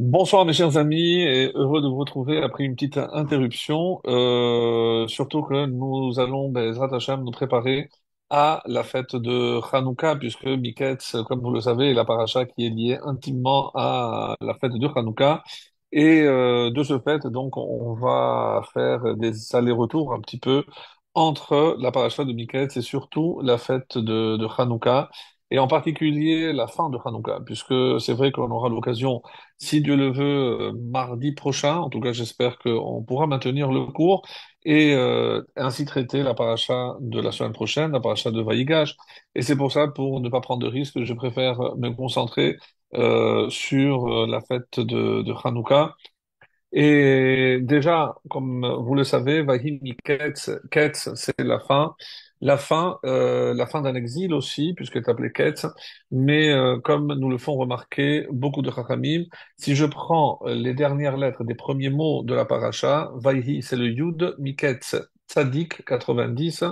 Bonsoir mes chers amis et heureux de vous retrouver après une petite interruption. Surtout que nous allons, Bezrat Hashem, nous préparer à la fête de Hanouka puisque Miketz, comme vous le savez, est la paracha qui est liée intimement à la fête de Hanouka. Et de ce fait, donc, on va faire des allers-retours un petit peu entre la paracha de Miketz et surtout la fête de Hanouka. Et en particulier la fin de Hanouka, puisque c'est vrai qu'on aura l'occasion si Dieu le veut, mardi prochain, en tout cas j'espère qu'on pourra maintenir le cours et ainsi traiter la paracha de la semaine prochaine, la paracha de Vaïgash. Et c'est pour ça, pour ne pas prendre de risques, je préfère me concentrer sur la fête de Hanouka. Et déjà, comme vous le savez, Vahim Ketz, Ketz, c'est la fin. La fin d'un exil aussi, puisqu'elle est appelée Ketz. Mais comme nous le font remarquer beaucoup de Chachamim, si je prends les dernières lettres des premiers mots de la paracha, Vaihi, c'est le Yud, Miketz, Tzadik, 90.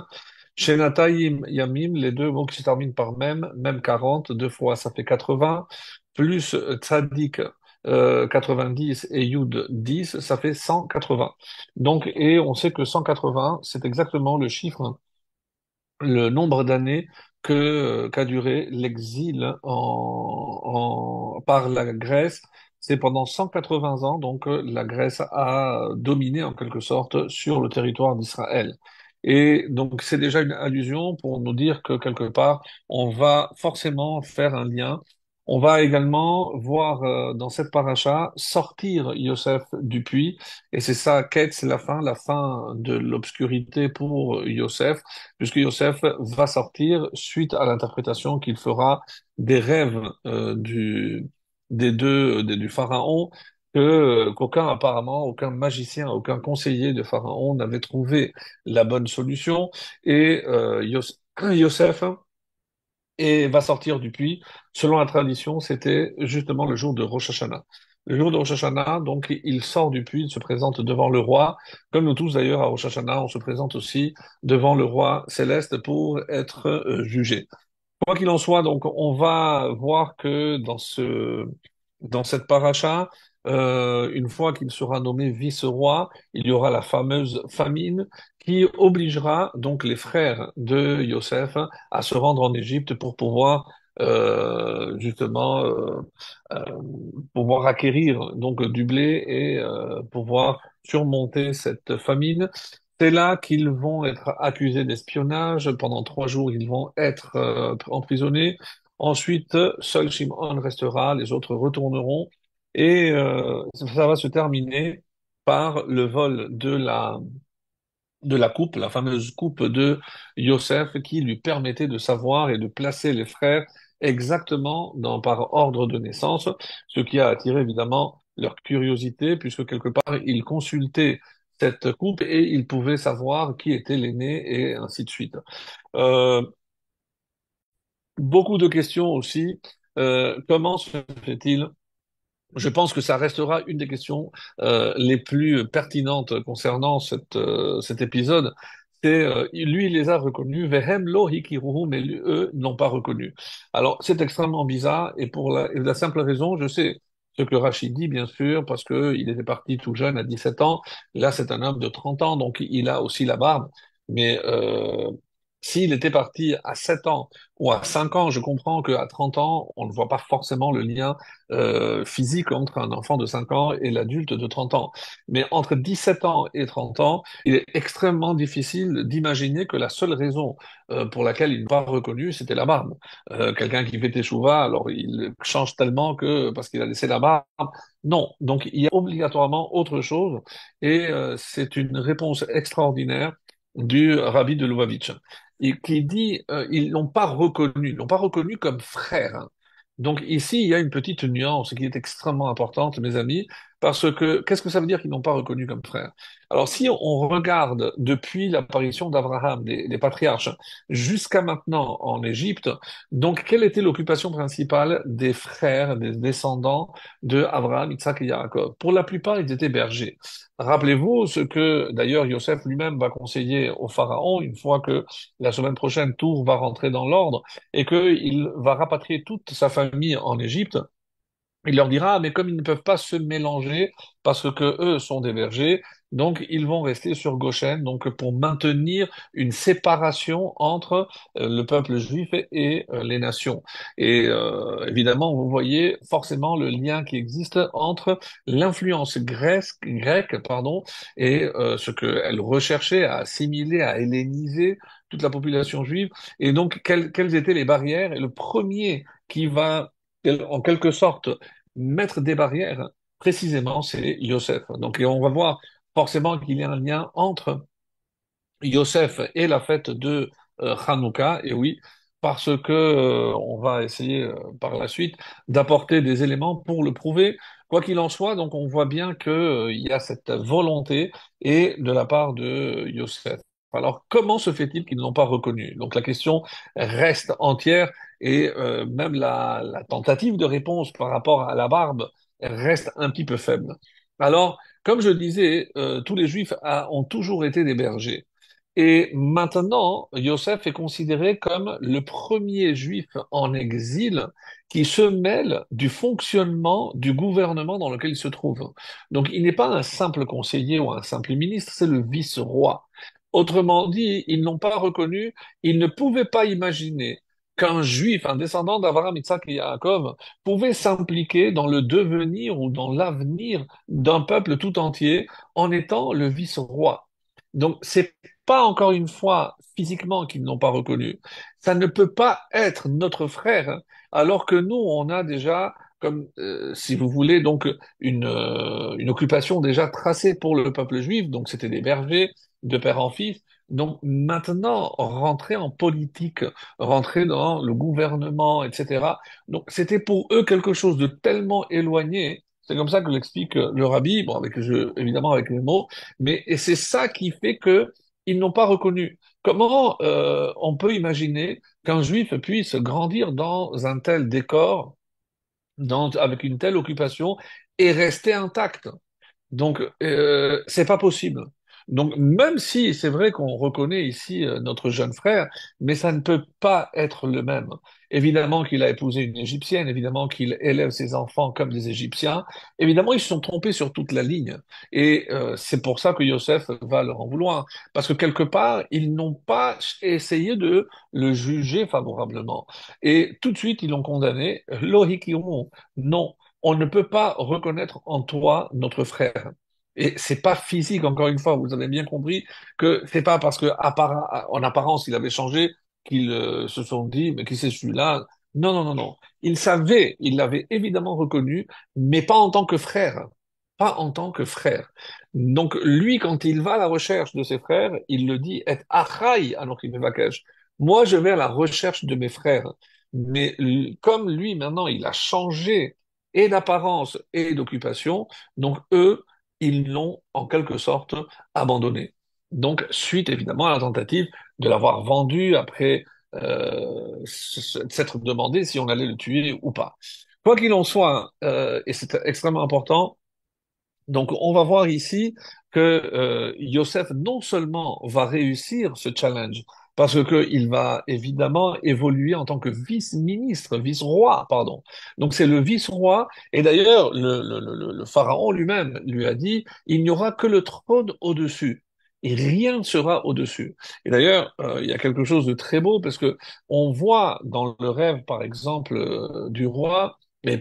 Shenatayim, Yamim, les deux mots qui se terminent par même 40, deux fois ça fait 80, plus Tzadik 90 et Yud 10, ça fait 180. Donc, et on sait que 180, c'est exactement le chiffre, le nombre d'années qu'a duré l'exil par la Grèce. C'est pendant 180 ans, donc la Grèce a dominé en quelque sorte sur le territoire d'Israël. Et donc c'est déjà une allusion pour nous dire que quelque part, on va forcément faire un lien. On va également voir dans cette paracha sortir Yosef du puits, et c'est ça, Kate, c'est la fin de l'obscurité pour Yosef, puisque Yosef va sortir suite à l'interprétation qu'il fera des rêves du pharaon, qu'aucun apparemment, aucun magicien, aucun conseiller de pharaon n'avait trouvé la bonne solution, et Yosef et va sortir du puits. Selon la tradition, c'était justement le jour de Rosh Hashanah. Le jour de Rosh Hashanah, donc, il sort du puits, il se présente devant le roi. Comme nous tous d'ailleurs, à Rosh Hashanah, on se présente aussi devant le roi céleste pour être jugé. Quoi qu'il en soit, donc, on va voir que dans cette paracha, une fois qu'il sera nommé vice-roi, il y aura la fameuse famine qui obligera donc les frères de Yosef à se rendre en Égypte pour pouvoir justement euh, pouvoir acquérir donc du blé et pouvoir surmonter cette famine. C'est là qu'ils vont être accusés d'espionnage. Pendant 3 jours, ils vont être emprisonnés. Ensuite, seul Shimon restera, les autres retourneront. Et ça va se terminer par le vol de la coupe, la fameuse coupe de Yosef, qui lui permettait de savoir et de placer les frères exactement par ordre de naissance, ce qui a attiré évidemment leur curiosité, puisque quelque part, ils consultaient cette coupe et ils pouvaient savoir qui était l'aîné et ainsi de suite. Euh, Beaucoup de questions aussi. Comment se fait-il? Je pense que ça restera une des questions les plus pertinentes concernant cet épisode. C'est lui, il les a reconnus, vehem lo hikiruhu, mais eux n'ont pas reconnu. Alors c'est extrêmement bizarre et pour la simple raison, je sais ce que Rachid dit bien sûr parce que il était parti tout jeune à 17 ans. Là c'est un homme de 30 ans donc il a aussi la barbe. Mais s'il était parti à 7 ans ou à 5 ans, je comprends qu'à 30 ans, on ne voit pas forcément le lien physique entre un enfant de 5 ans et l'adulte de 30 ans. Mais entre 17 ans et 30 ans, il est extrêmement difficile d'imaginer que la seule raison pour laquelle il n'est pas reconnu, c'était la barbe. Quelqu'un qui fait échouva, alors il change tellement que parce qu'il a laissé la barbe. Non, donc il y a obligatoirement autre chose et c'est une réponse extraordinaire du rabbi de Lubavitch, et qui dit ils l'ont pas reconnu comme frère, hein. Donc ici, il y a une petite nuance qui est extrêmement importante, mes amis, parce que qu'est-ce que ça veut dire qu'ils n'ont pas reconnu comme frère? Alors si on regarde depuis l'apparition d'Abraham, des patriarches, jusqu'à maintenant en Égypte, donc quelle était l'occupation principale des frères, des descendants de Abraham, Isaac et Jacob? Pour la plupart, ils étaient bergers. Rappelez-vous ce que d'ailleurs Yosef lui-même va conseiller au pharaon une fois que la semaine prochaine tout va rentrer dans l'ordre et qu'il va rapatrier toute sa famille en Égypte. Il leur dira, ah, mais comme ils ne peuvent pas se mélanger parce que eux sont des bergers, donc ils vont rester sur Goshen, donc pour maintenir une séparation entre le peuple juif et les nations. Et évidemment, vous voyez forcément le lien qui existe entre l'influence grecque, pardon, et ce qu'elle recherchait à assimiler, à helléniser toute la population juive. Et donc, quelles étaient les barrières? Et le premier qui va en quelque sorte mettre des barrières, précisément, c'est Yosef. Donc, et on va voir forcément qu'il y a un lien entre Yosef et la fête de Hanouka, et oui, parce que on va essayer par la suite d'apporter des éléments pour le prouver. Quoi qu'il en soit, donc on voit bien que il y a cette volonté et de la part de Yosef. Alors, comment se fait-il qu'ils ne l'ont pas reconnu? Donc la question reste entière et même la tentative de réponse par rapport à la barbe reste un petit peu faible. Alors, comme je disais, tous les Juifs ont toujours été des bergers. Et maintenant, Yosef est considéré comme le premier juif en exil qui se mêle du fonctionnement du gouvernement dans lequel il se trouve. Donc, il n'est pas un simple conseiller ou un simple ministre, c'est le vice-roi. Autrement dit, ils n'ont pas reconnu, ils ne pouvaient pas imaginer qu'un juif, un descendant d'Abraham, Isaac et Yaakov, pouvait s'impliquer dans le devenir ou dans l'avenir d'un peuple tout entier en étant le vice-roi. Donc, c'est pas encore une fois physiquement qu'ils n'ont pas reconnu. Ça ne peut pas être notre frère, hein, alors que nous, on a déjà, comme si vous voulez, donc une occupation déjà tracée pour le peuple juif. Donc, c'était des bergers de père en fils. Donc, maintenant, rentrer en politique, rentrer dans le gouvernement, etc. Donc, c'était pour eux quelque chose de tellement éloigné. C'est comme ça que l'explique le rabbi, bon, évidemment avec les mots, mais et c'est ça qui fait que ils n'ont pas reconnu. Comment on peut imaginer qu'un juif puisse grandir dans un tel décor, avec une telle occupation, et rester intact? Donc, c'est pas possible. Donc, même si c'est vrai qu'on reconnaît ici notre jeune frère, mais ça ne peut pas être le même. Évidemment qu'il a épousé une Égyptienne, évidemment qu'il élève ses enfants comme des Égyptiens. Évidemment, ils se sont trompés sur toute la ligne. Et c'est pour ça que Yosef va leur en vouloir. Parce que quelque part, ils n'ont pas essayé de le juger favorablement. Et tout de suite, ils l'ont condamné. Lohikirun, non, on ne peut pas reconnaître en toi notre frère. Et c'est pas physique, encore une fois, vous avez bien compris que c'est pas parce que en apparence il avait changé qu'ils se sont dit mais qui c'est celui-là? Non, non, non, non. Il savait, il l'avait évidemment reconnu, mais pas en tant que frère. Pas en tant que frère. Donc lui, quand il va à la recherche de ses frères, il le dit, et achai anochi mevakesh. Moi, je vais à la recherche de mes frères. Mais comme lui, maintenant, il a changé et d'apparence et d'occupation, donc eux, ils l'ont en quelque sorte abandonné. Donc, suite évidemment à la tentative de l'avoir vendu après s'être demandé si on allait le tuer ou pas. Quoi qu'il en soit, et c'est extrêmement important, donc, on va voir ici que Yosef non seulement va réussir ce challenge, parce que il va évidemment évoluer en tant que vice-ministre, vice-roi, pardon. Donc, c'est le vice-roi, et d'ailleurs, le pharaon lui-même lui a dit, il n'y aura que le trône au-dessus. Et rien ne sera au-dessus. Et d'ailleurs, il y a quelque chose de très beau parce que on voit dans le rêve, par exemple, du roi, mais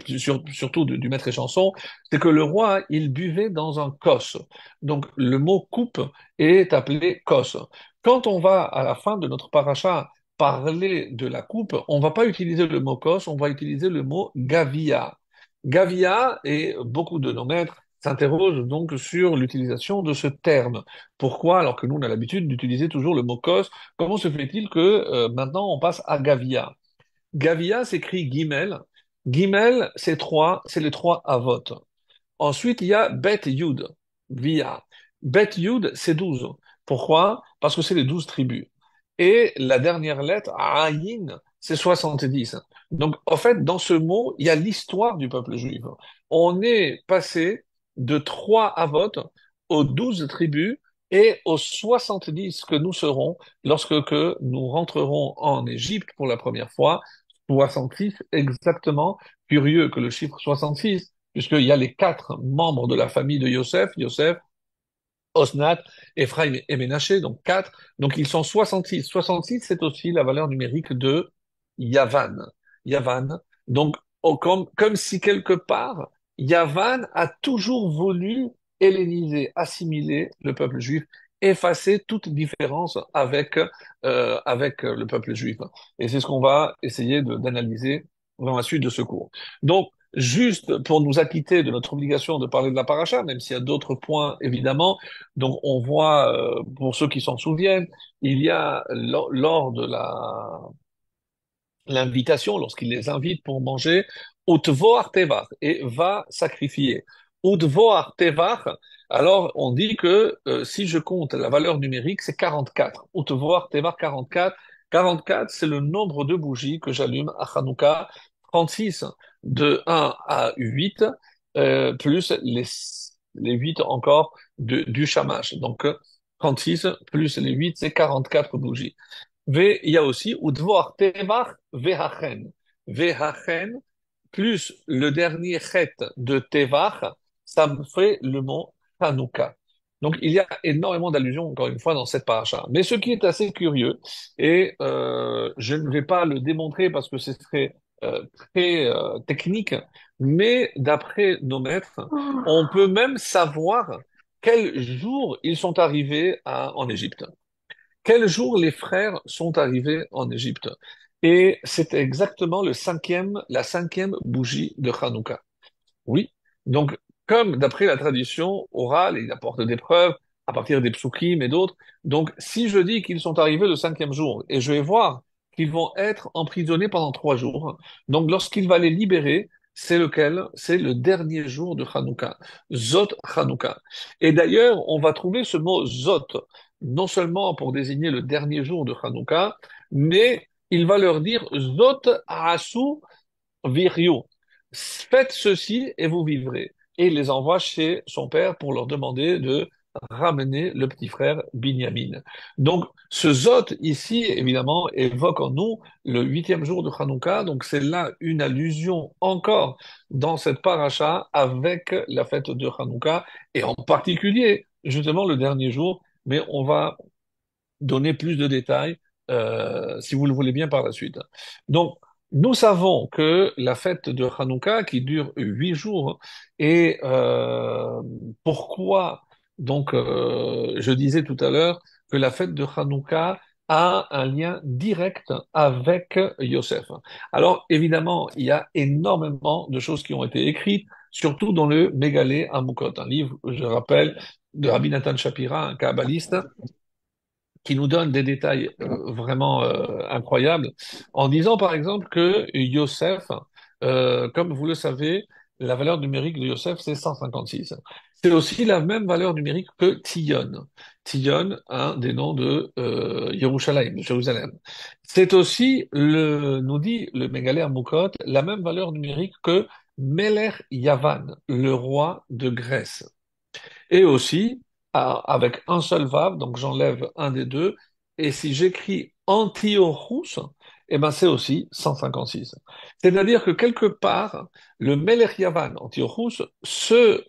surtout du maître échanson, c'est que le roi, il buvait dans un kos. Donc, le mot coupe est appelé kos. Quand on va à la fin de notre paracha parler de la coupe, on va pas utiliser le mot kos, on va utiliser le mot gavia. Gavia, et beaucoup de nos maîtres s'interrogent donc sur l'utilisation de ce terme. Pourquoi, alors que nous, on a l'habitude d'utiliser toujours le mot kos, comment se fait-il que maintenant on passe à gavia? Gavia s'écrit Gimel. Gimel, c'est les trois avot. Ensuite, il y a Bet Yud, Via. Bet Yud, c'est 12. Pourquoi? Parce que c'est les 12 tribus. Et la dernière lettre, Ayin, c'est 70. Donc, en fait, dans ce mot, il y a l'histoire du peuple juif. On est passé de 3 avot aux 12 tribus et aux 70 que nous serons lorsque nous rentrerons en Égypte pour la première fois. 66 exactement, curieux que le chiffre 66, puisqu'il y a les quatre membres de la famille de Yosef, Osnat, Ephraim et Ménaché, donc quatre. Donc ils sont 66. 66, c'est aussi la valeur numérique de Yavan. Yavan. Donc, comme si quelque part, Yavan a toujours voulu helléniser, assimiler le peuple juif, effacer toute différence avec le peuple juif. Et c'est ce qu'on va essayer d'analyser dans la suite de ce cours. Donc, juste pour nous acquitter de notre obligation de parler de la paracha, même s'il y a d'autres points évidemment, donc on voit, pour ceux qui s'en souviennent, il y a lors de l'invitation, lorsqu'il les invite pour manger, Utvoar Tevar, et va sacrifier. Utvoar Tevar, alors on dit que si je compte la valeur numérique, c'est 44. Utvoar Tevar 44. 44, c'est le nombre de bougies que j'allume à Hanouka. 36 de 1 à 8, plus les 8 encore du shamash. Donc 36 plus les 8, c'est 44 bougies. Il y a aussi Udvoar Tevach Vehachen. Vehachen, plus le dernier chet de Tevach, ça me fait le mot Hanouka. Donc il y a énormément d'allusions, encore une fois, dans cette paracha. Mais ce qui est assez curieux, et je ne vais pas le démontrer parce que ce serait très technique, mais d'après nos maîtres, on peut même savoir quel jour ils sont arrivés en Égypte. Quel jour les frères sont arrivés en Égypte? Et c'était exactement la cinquième bougie de Hanouka. Oui. Donc, comme d'après la tradition orale, il apporte des preuves à partir des psukim et d'autres. Donc, si je dis qu'ils sont arrivés le cinquième jour, et je vais voir qu'ils vont être emprisonnés pendant 3 jours, donc lorsqu'il va les libérer, c'est lequel? C'est le dernier jour de Hanouka. Zot Hanouka. Et d'ailleurs, on va trouver ce mot Zot, non seulement pour désigner le dernier jour de Hanouka, mais il va leur dire Zot Asu Virio. Faites ceci et vous vivrez. Et il les envoie chez son père pour leur demander de ramener le petit frère Binyamin. Donc, ce Zot ici, évidemment, évoque en nous le huitième jour de Hanouka. Donc, c'est là une allusion encore dans cette paracha avec la fête de Hanouka et en particulier, justement, le dernier jour. Mais on va donner plus de détails, si vous le voulez bien par la suite. Donc, nous savons que la fête de Hanouka, qui dure 8 jours, et pourquoi, donc, je disais tout à l'heure que la fête de Hanouka a un lien direct avec Yosef. Alors, évidemment, il y a énormément de choses qui ont été écrites, surtout dans le Mégalé Amoukot, un livre, je rappelle, de Rabbi Nathan Shapira, un kabbaliste, qui nous donne des détails vraiment incroyables, en disant par exemple que Yosef, comme vous le savez, la valeur numérique de Yosef, c'est 156. C'est aussi la même valeur numérique que Tzion. Tzion, un des noms de Yerushalayim, de Jérusalem. C'est aussi, nous dit le Mégalé Amoukot, la même valeur numérique que Melech Yavan, le roi de Grèce. Et aussi, avec un seul vav, donc j'enlève un des deux, et si j'écris Antiochus, eh ben c'est aussi 156. C'est-à-dire que quelque part, le Melech Yavan, Antiochus,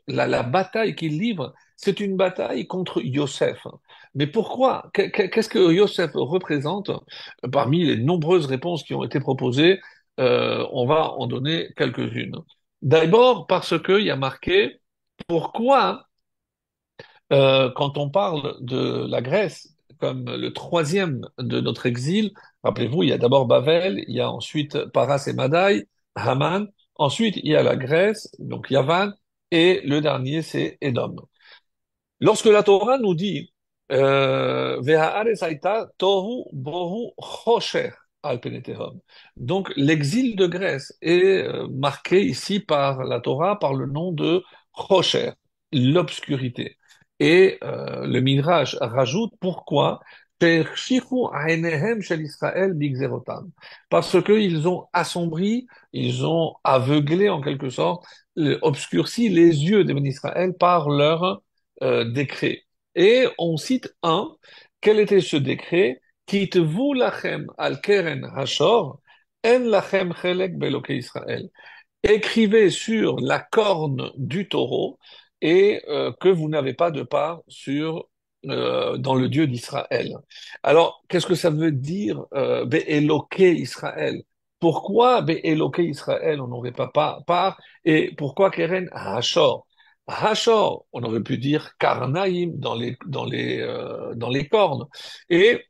la bataille qu'il livre, c'est une bataille contre Yosef. Mais pourquoi? Qu'est-ce que Yosef représente? Parmi les nombreuses réponses qui ont été proposées, on va en donner quelques-unes. D'abord parce qu'il y a marqué pourquoi quand on parle de la Grèce comme le troisième de notre exil, rappelez-vous, il y a d'abord Babel, il y a ensuite Paras et Madaï, Haman, ensuite il y a la Grèce, donc Yavan, et le dernier c'est Édom. Lorsque la Torah nous dit Veha'aretz haïta tohu bohu chosher al pene tehom. Donc l'exil de Grèce est marqué ici par la Torah par le nom de chosher, l'obscurité. Et le Midrash rajoute pourquoi She'ershichu aenehem shel Israël bigzerotam. Parce qu'ils ont assombri, ils ont aveuglé en quelque sorte, obscurci les yeux des bénis Israël par leur décret. Et on cite un. Quel était ce décret? Kitvu lachem al keren hashor, en lachem chelek beloke Israël. écrivez sur la corne du taureau et que vous n'avez pas de part dans le Dieu d'Israël. Alors, qu'est-ce que ça veut dire Be'eloké Israël? Pourquoi Be'eloké Israël on n'aurait pas part et pourquoi Keren Hachor? Hachor, on aurait pu dire Karnaïm dans les cornes. Et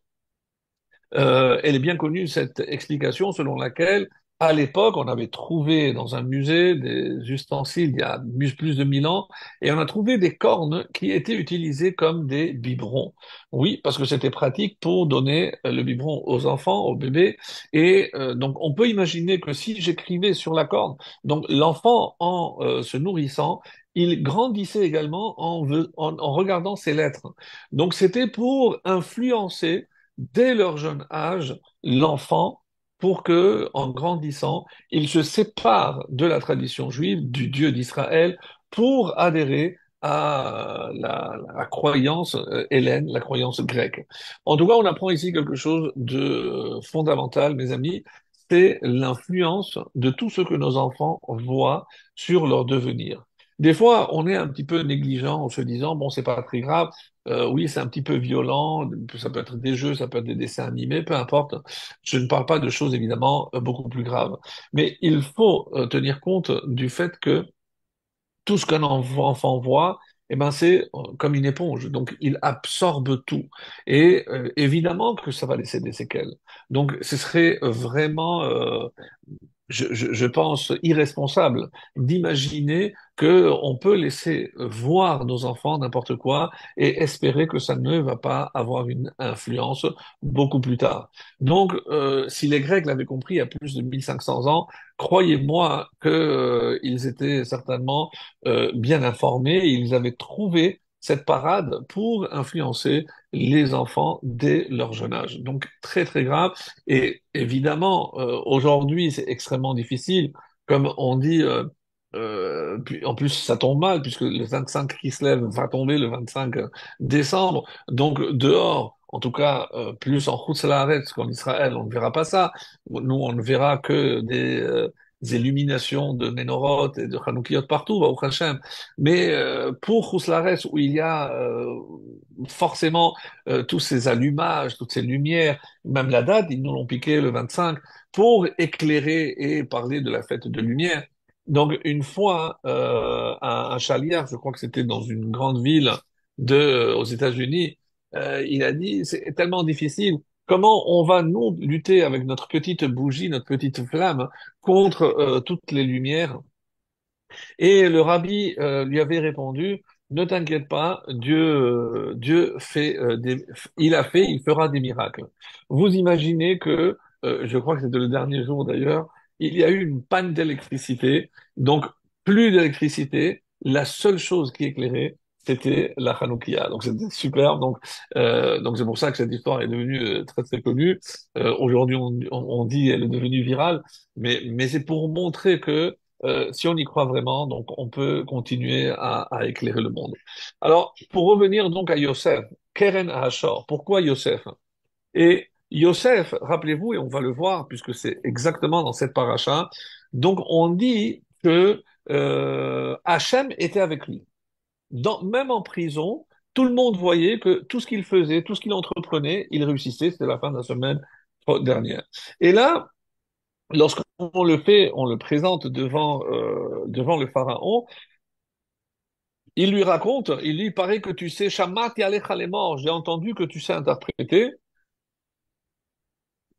elle est bien connue, cette explication selon laquelle, à l'époque, on avait trouvé dans un musée des ustensiles il y a plus de 1000 ans, et on a trouvé des cornes qui étaient utilisées comme des biberons. Oui, parce que c'était pratique pour donner le biberon aux enfants, aux bébés, et donc on peut imaginer que si j'écrivais sur la corne, donc l'enfant en se nourrissant, il grandissait également en regardant ces lettres. Donc c'était pour influencer dès leur jeune âge l'enfant pour que, en grandissant, il se sépare de la tradition juive, du Dieu d'Israël, pour adhérer à la croyance hellène, la croyance grecque. En tout cas, on apprend ici quelque chose de fondamental, mes amis, c'est l'influence de tout ce que nos enfants voient sur leur devenir. Des fois, on est un petit peu négligent en se disant, bon, c'est pas très grave, oui, c'est un petit peu violent, ça peut être des jeux, ça peut être des dessins animés, peu importe. Je ne parle pas de choses évidemment beaucoup plus graves. Mais il faut tenir compte du fait que tout ce qu'un enfant voit, eh ben c'est comme une éponge. Donc il absorbe tout. Et évidemment que ça va laisser des séquelles. Donc ce serait vraiment je pense, irresponsable d'imaginer que on peut laisser voir nos enfants n'importe quoi et espérer que ça ne va pas avoir une influence beaucoup plus tard. Donc, si les Grecs l'avaient compris il y a plus de 1500 ans, croyez-moi que, ils étaient certainement bien informés, et ils avaient trouvé cette parade pour influencer les enfants dès leur jeune âge. Donc, très, très grave. Et évidemment, aujourd'hui, c'est extrêmement difficile. Comme on dit, en plus, ça tombe mal, puisque le 25 qui se lève va tomber le 25 décembre. Donc, dehors, en tout cas, plus en Haaretz qu'en Israël, on ne verra pas ça. Nous, on ne verra que des illuminations de Ménorot et de Hanoukiot partout, au Hashem. Mais pour Haaretz, où il y a forcément tous ces allumages, toutes ces lumières, même la date, ils nous l'ont piqué le 25 pour éclairer et parler de la fête de lumière. Donc, une fois, un chaliard, je crois que c'était dans une grande ville aux États-Unis, il a dit, c'est tellement difficile. Comment on va, nous, lutter avec notre petite bougie, notre petite flamme, contre toutes les lumières et le rabbi lui avait répondu, ne t'inquiète pas, Dieu fait il a fait, il fera des miracles. Vous imaginez que, je crois que c'était le dernier jour d'ailleurs, il y a eu une panne d'électricité, donc plus d'électricité, la seule chose qui éclairait, c'était la Hanoukia. Donc c'était super. Donc c'est pour ça que cette histoire est devenue très très connue. Aujourd'hui on dit elle est devenue virale, mais c'est pour montrer que si on y croit vraiment, donc on peut continuer à éclairer le monde. Alors, pour revenir donc à Yosef, Keren Hashor, pourquoi Yosef? Et Yosef, rappelez-vous, et on va le voir puisque c'est exactement dans cette paracha, donc on dit que Hachem était avec lui. Même en prison, tout le monde voyait que tout ce qu'il faisait, tout ce qu'il entreprenait, il réussissait. C'était la fin de la semaine dernière. Et là, lorsqu'on le fait, on le présente devant le pharaon, il lui raconte, il lui paraît que tu sais, Shamati alecha lemor, j'ai entendu que tu sais interpréter,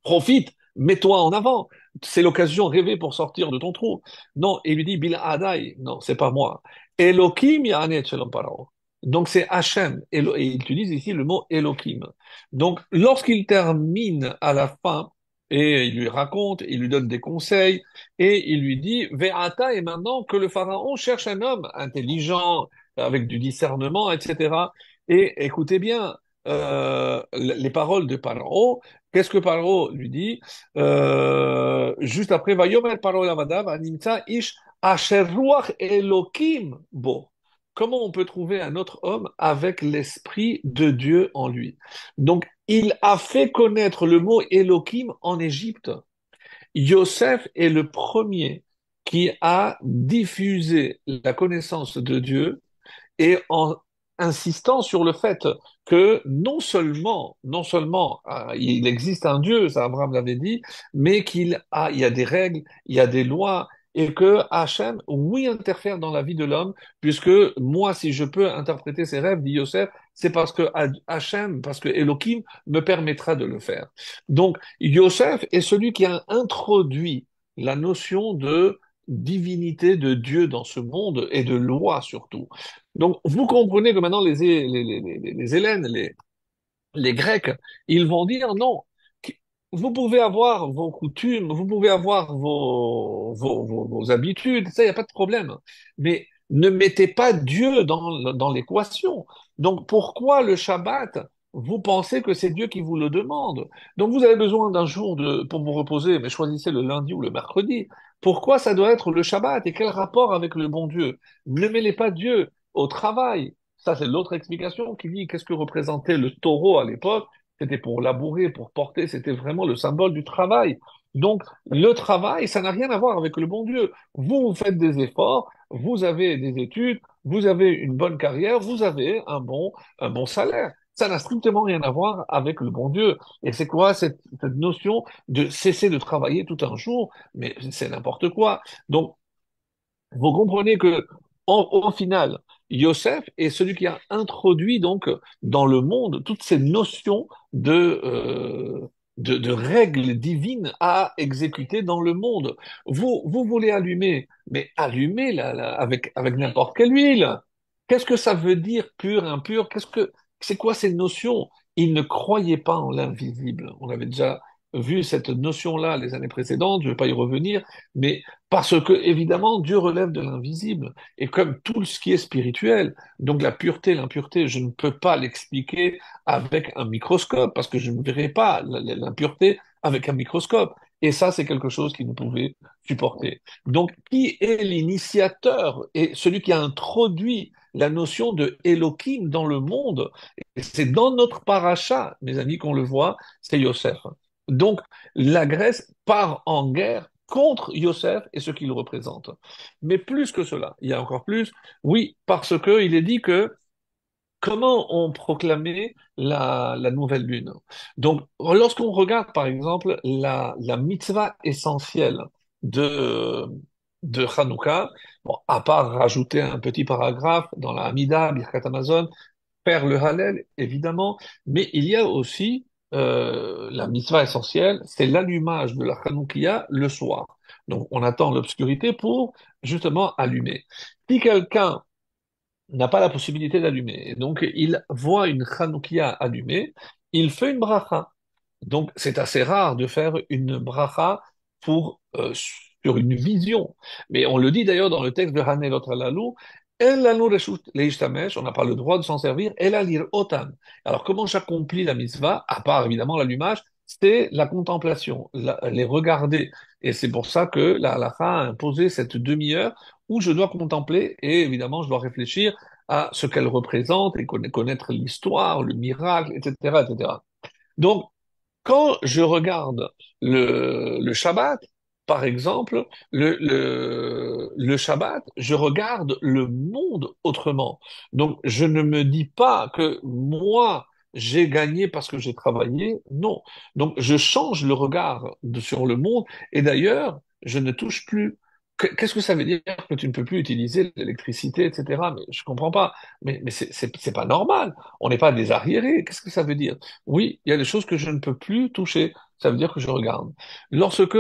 profite, mets-toi en avant, c'est l'occasion rêvée pour sortir de ton trou. Non, il lui dit, Bil Adai, non, c'est pas moi. Elohim ya'anet shalom parao. Donc c'est Hachem, et il utilise ici le mot Elohim. Donc lorsqu'il termine à la fin, et il lui raconte, il lui donne des conseils, et il lui dit, Ve'ata, et maintenant que le pharaon cherche un homme intelligent, avec du discernement, etc. Et écoutez bien, les paroles de Pharaon, qu'est-ce que Paro lui dit juste après, Vayomer Paro Lavadav, Animtsa Ish Asher Ruach Elokim Bo. Comment on peut trouver un autre homme avec l'esprit de Dieu en lui? Donc, il a fait connaître le mot Elohim en Égypte. Yosef est le premier qui a diffusé la connaissance de Dieu et en insistant sur le fait que non seulement il existe un Dieu, ça Abraham l'avait dit, mais il y a des règles, il y a des lois, et que Hachem, oui, interfère dans la vie de l'homme, puisque moi, si je peux interpréter ses rêves, dit Yosef, c'est parce que Hachem, parce que Elohim me permettra de le faire. Donc, Yosef est celui qui a introduit la notion de divinité de Dieu dans ce monde et de loi surtout. Donc, vous comprenez que maintenant, les Hélènes, les Grecs, ils vont dire non. Vous pouvez avoir vos coutumes, vous pouvez avoir vos habitudes, ça, il n'y a pas de problème. Mais ne mettez pas Dieu dans l'équation. Donc, pourquoi le Shabbat? Vous pensez que c'est Dieu qui vous le demande. Donc, vous avez besoin d'un jour pour vous reposer, mais choisissez le lundi ou le mercredi. Pourquoi ça doit être le Shabbat? Et quel rapport avec le bon Dieu? Ne mêlez pas Dieu au travail. Ça, c'est l'autre explication qui dit qu'est-ce que représentait le taureau à l'époque. C'était pour labourer, pour porter, c'était vraiment le symbole du travail. Donc, le travail, ça n'a rien à voir avec le bon Dieu. Vous, vous faites des efforts, vous avez des études, vous avez une bonne carrière, vous avez un bon salaire. Ça n'a strictement rien à voir avec le bon Dieu. Et c'est quoi cette notion de cesser de travailler tout un jour? Mais c'est n'importe quoi. Donc, vous comprenez que, au final, Yosef est celui qui a introduit donc dans le monde toutes ces notions de règles divines à exécuter dans le monde. Vous voulez allumer, mais allumez avec n'importe quelle huile. Qu'est-ce que ça veut dire pur, impur? C'est quoi ces notions? Il ne croyait pas en l'invisible. On avait déjà vu cette notion-là les années précédentes, je ne vais pas y revenir, mais parce que, évidemment, Dieu relève de l'invisible. Et comme tout ce qui est spirituel, donc la pureté, l'impureté, je ne peux pas l'expliquer avec un microscope, parce que je ne verrai pas l'impureté avec un microscope. Et ça, c'est quelque chose qu'il ne pouvait supporter. Donc, qui est l'initiateur et celui qui a introduit la notion de Elohim dans le monde? Et c'est dans notre paracha, mes amis, qu'on le voit, c'est Yosef. Donc, la Grèce part en guerre contre Yosef et ce qu'il représente. Mais plus que cela, il y a encore plus, oui, parce que il est dit que comment on proclamait la nouvelle lune. Donc, lorsqu'on regarde, par exemple, la mitzvah essentielle de, de Hanouka, bon, à part rajouter un petit paragraphe dans la Hamida, Birkat Amazon, faire le Hallel, évidemment, mais il y a aussi la mitzvah essentielle, c'est l'allumage de la Hanoukia le soir. Donc, on attend l'obscurité pour justement allumer. Si quelqu'un n'a pas la possibilité d'allumer, et donc il voit une Hanoukia allumée, il fait une bracha. Donc, c'est assez rare de faire une bracha sur une vision. Mais on le dit d'ailleurs dans le texte de Hanelot Halalou, El lanu reshut leishtamesh, on n'a pas le droit de s'en servir, El alir otan. Alors, comment j'accomplis la mitzvah, à part évidemment l'allumage, c'est la contemplation, les regarder. Et c'est pour ça que la halakha a imposé cette demi-heure où je dois contempler et évidemment je dois réfléchir à ce qu'elle représente et connaître l'histoire, le miracle, etc., etc. Donc, quand je regarde le Shabbat, par exemple, le Shabbat, je regarde le monde autrement. Donc, je ne me dis pas que moi, j'ai gagné parce que j'ai travaillé. Non. Donc, je change le regard sur le monde. Et d'ailleurs, je ne touche plus. Qu'est-ce que ça veut dire que tu ne peux plus utiliser l'électricité, etc. Mais je comprends pas. Mais c'est pas normal. On n'est pas des arriérés. Qu'est-ce que ça veut dire? Oui, il y a des choses que je ne peux plus toucher. Ça veut dire que je regarde. Lorsque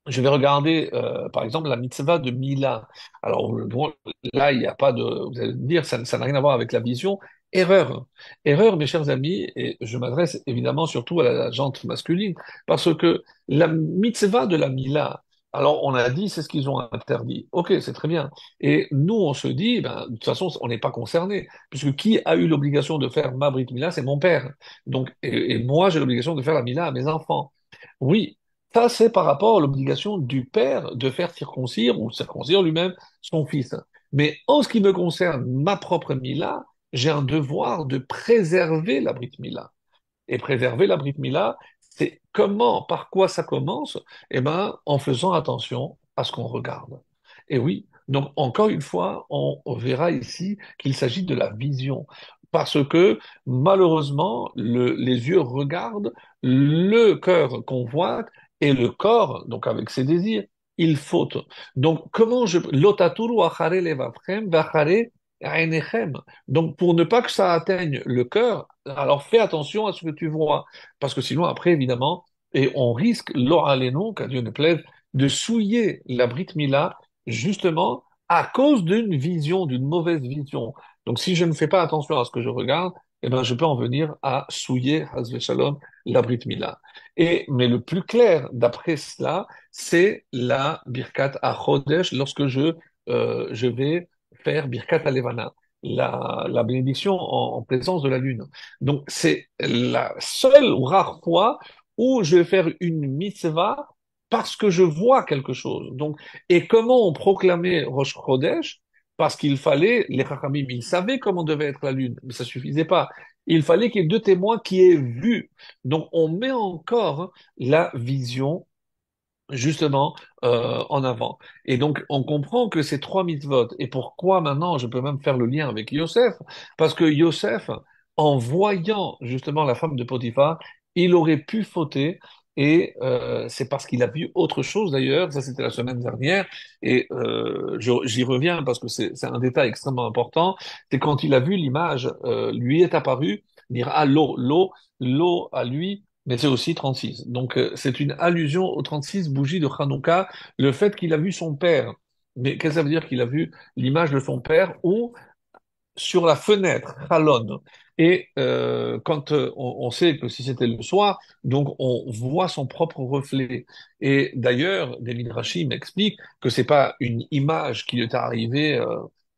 je vais regarder, par exemple, la mitzvah de Mila. Alors, bon, là, il n'y a pas de... Vous allez me dire, ça n'a rien à voir avec la vision. Erreur. Erreur, mes chers amis, et je m'adresse évidemment surtout à la gente masculine, parce que la mitzvah de la Mila, alors on a dit, c'est ce qu'ils ont interdit. Ok, c'est très bien. Et nous, on se dit, ben, de toute façon, on n'est pas concerné, puisque qui a eu l'obligation de faire ma Brit Mila, c'est mon père. Donc, et moi, j'ai l'obligation de faire la Mila à mes enfants. Oui, ça, c'est par rapport à l'obligation du père de faire circoncire ou circoncire lui-même son fils. Mais en ce qui me concerne, ma propre Mila, j'ai un devoir de préserver la Brit Mila. Et préserver la Brit Mila, c'est comment, par quoi ça commence? Eh ben, en faisant attention à ce qu'on regarde. Et oui, donc encore une fois, on verra ici qu'il s'agit de la vision. Parce que malheureusement, les yeux regardent, le cœur convoite et le corps, donc avec ses désirs, il faute. Donc comment je... Lotaturu achare levavchem vachare einechem. Donc pour ne pas que ça atteigne le cœur, alors fais attention à ce que tu vois. Parce que sinon, après, évidemment, et on risque, lo aleno, qu'à Dieu ne plaise, de souiller la Brit Mila justement à cause d'une vision, d'une mauvaise vision. Donc si je ne fais pas attention à ce que je regarde, eh ben, je peux en venir à souiller, Hazve Shalom, la Brit Mila. Mais le plus clair d'après cela, c'est la Birkat HaChodesh lorsque je vais faire Birkat HaLevana, la bénédiction en présence de la lune. Donc c'est la seule ou rare fois où je vais faire une mitzvah parce que je vois quelque chose. Donc, et comment on proclamait Rosh Chodesh? Parce qu'il fallait, les Chachamim, ils savaient comment devait être la lune, mais ça suffisait pas. Il fallait qu'il y ait deux témoins qui aient vu. Donc, on met encore la vision justement en avant. Et donc, on comprend que ces trois mitzvot, et pourquoi maintenant, je peux même faire le lien avec Yosef, parce que Yosef, en voyant justement la femme de Potiphar, il aurait pu fauter, et c'est parce qu'il a vu autre chose d'ailleurs, ça c'était la semaine dernière, et j'y reviens parce que c'est un détail extrêmement important, c'est quand il a vu l'image, lui est apparu, dire ah l'eau à lui, mais c'est aussi 36. Donc, c'est une allusion aux 36 bougies de Hanouka, le fait qu'il a vu son père. Mais qu'est-ce que ça veut dire qu'il a vu l'image de son père ou sur la fenêtre, Halon. Et quand on sait que si c'était le soir, donc on voit son propre reflet. Et d'ailleurs, des Midrashim m'expliquent que c'est pas une image qui lui est arrivée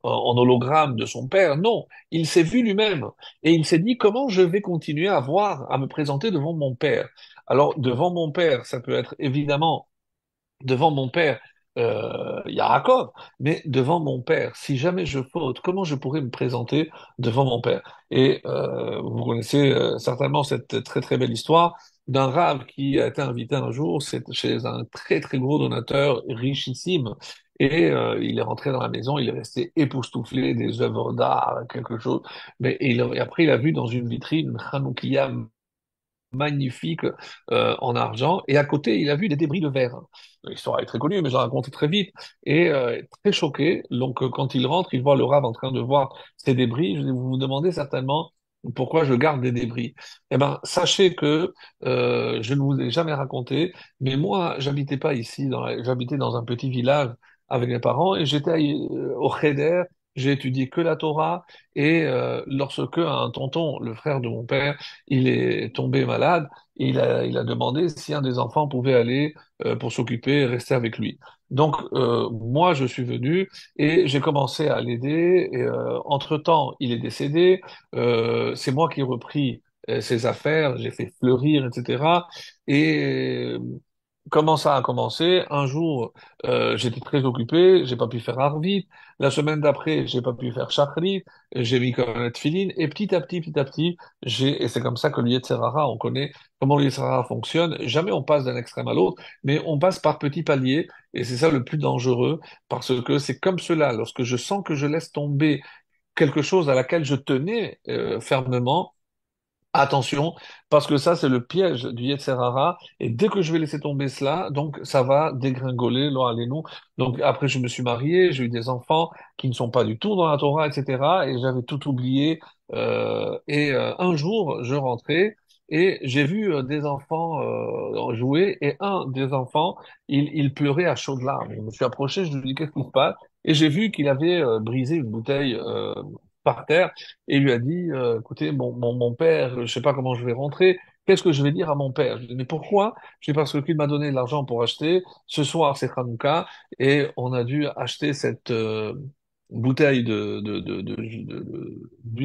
en hologramme de son père. Non, il s'est vu lui-même et il s'est dit comment je vais continuer à voir, à me présenter devant mon père. Alors devant mon père, ça peut être évidemment devant mon père, Yaakov, mais devant mon père, si jamais je faute, comment je pourrais me présenter devant mon père? Et vous connaissez certainement cette très très belle histoire d'un rave qui a été invité un jour chez un très très gros donateur richissime. Et il est rentré dans la maison, il est resté époustouflé des œuvres d'art, quelque chose. Et après, il a vu dans une vitrine une Hanoukia magnifique en argent, et à côté, il a vu des débris de verre. L'histoire est très connue, mais je la raconte très vite, et très choqué. Donc, quand il rentre, il voit le rave en train de voir ces débris. Vous vous demandez certainement pourquoi je garde des débris. Eh ben, sachez que je ne vous ai jamais raconté, mais moi, j'habitais pas ici, j'habitais dans un petit village avec mes parents, et j'étais au Cheder. J'ai étudié que la Torah, et lorsque un tonton, le frère de mon père, il est tombé malade, et il a demandé si un des enfants pouvait aller pour s'occuper, rester avec lui. Donc moi je suis venu et j'ai commencé à l'aider. Et entre-temps, il est décédé. C'est moi qui ai repris ses affaires, j'ai fait fleurir, etc. Et comment ça a commencé? Un jour, j'étais très occupé, j'ai pas pu faire Arvit. La semaine d'après, j'ai pas pu faire Shachrit. J'ai mis comme un tefillin. Et petit à petit, et c'est comme ça que l'Yetzirara, on connaît comment l'Yetzirara fonctionne. Jamais on passe d'un extrême à l'autre, mais on passe par petits paliers. Et c'est ça le plus dangereux, parce que c'est comme cela. Lorsque je sens que je laisse tomber quelque chose à laquelle je tenais fermement, attention, parce que ça, c'est le piège du Yetzer Hara, et dès que je vais laisser tomber cela, donc ça va dégringoler, là, allez, nous. Donc après, je me suis marié, j'ai eu des enfants qui ne sont pas du tout dans la Torah, etc., et j'avais tout oublié. Un jour, je rentrais, et j'ai vu des enfants jouer, et un des enfants, il pleurait à chaudes larmes. Je me suis approché, je lui ai dit, qu'est-ce qui se passe? Et j'ai vu qu'il avait brisé une bouteille par terre, et il lui a dit, écoutez, mon père, je sais pas comment je vais rentrer, qu'est-ce que je vais dire à mon père? Je lui ai dit, mais pourquoi? Je dis, parce qu'il m'a donné de l'argent pour acheter, ce soir c'est Hanouka, et on a dû acheter cette bouteille d'huile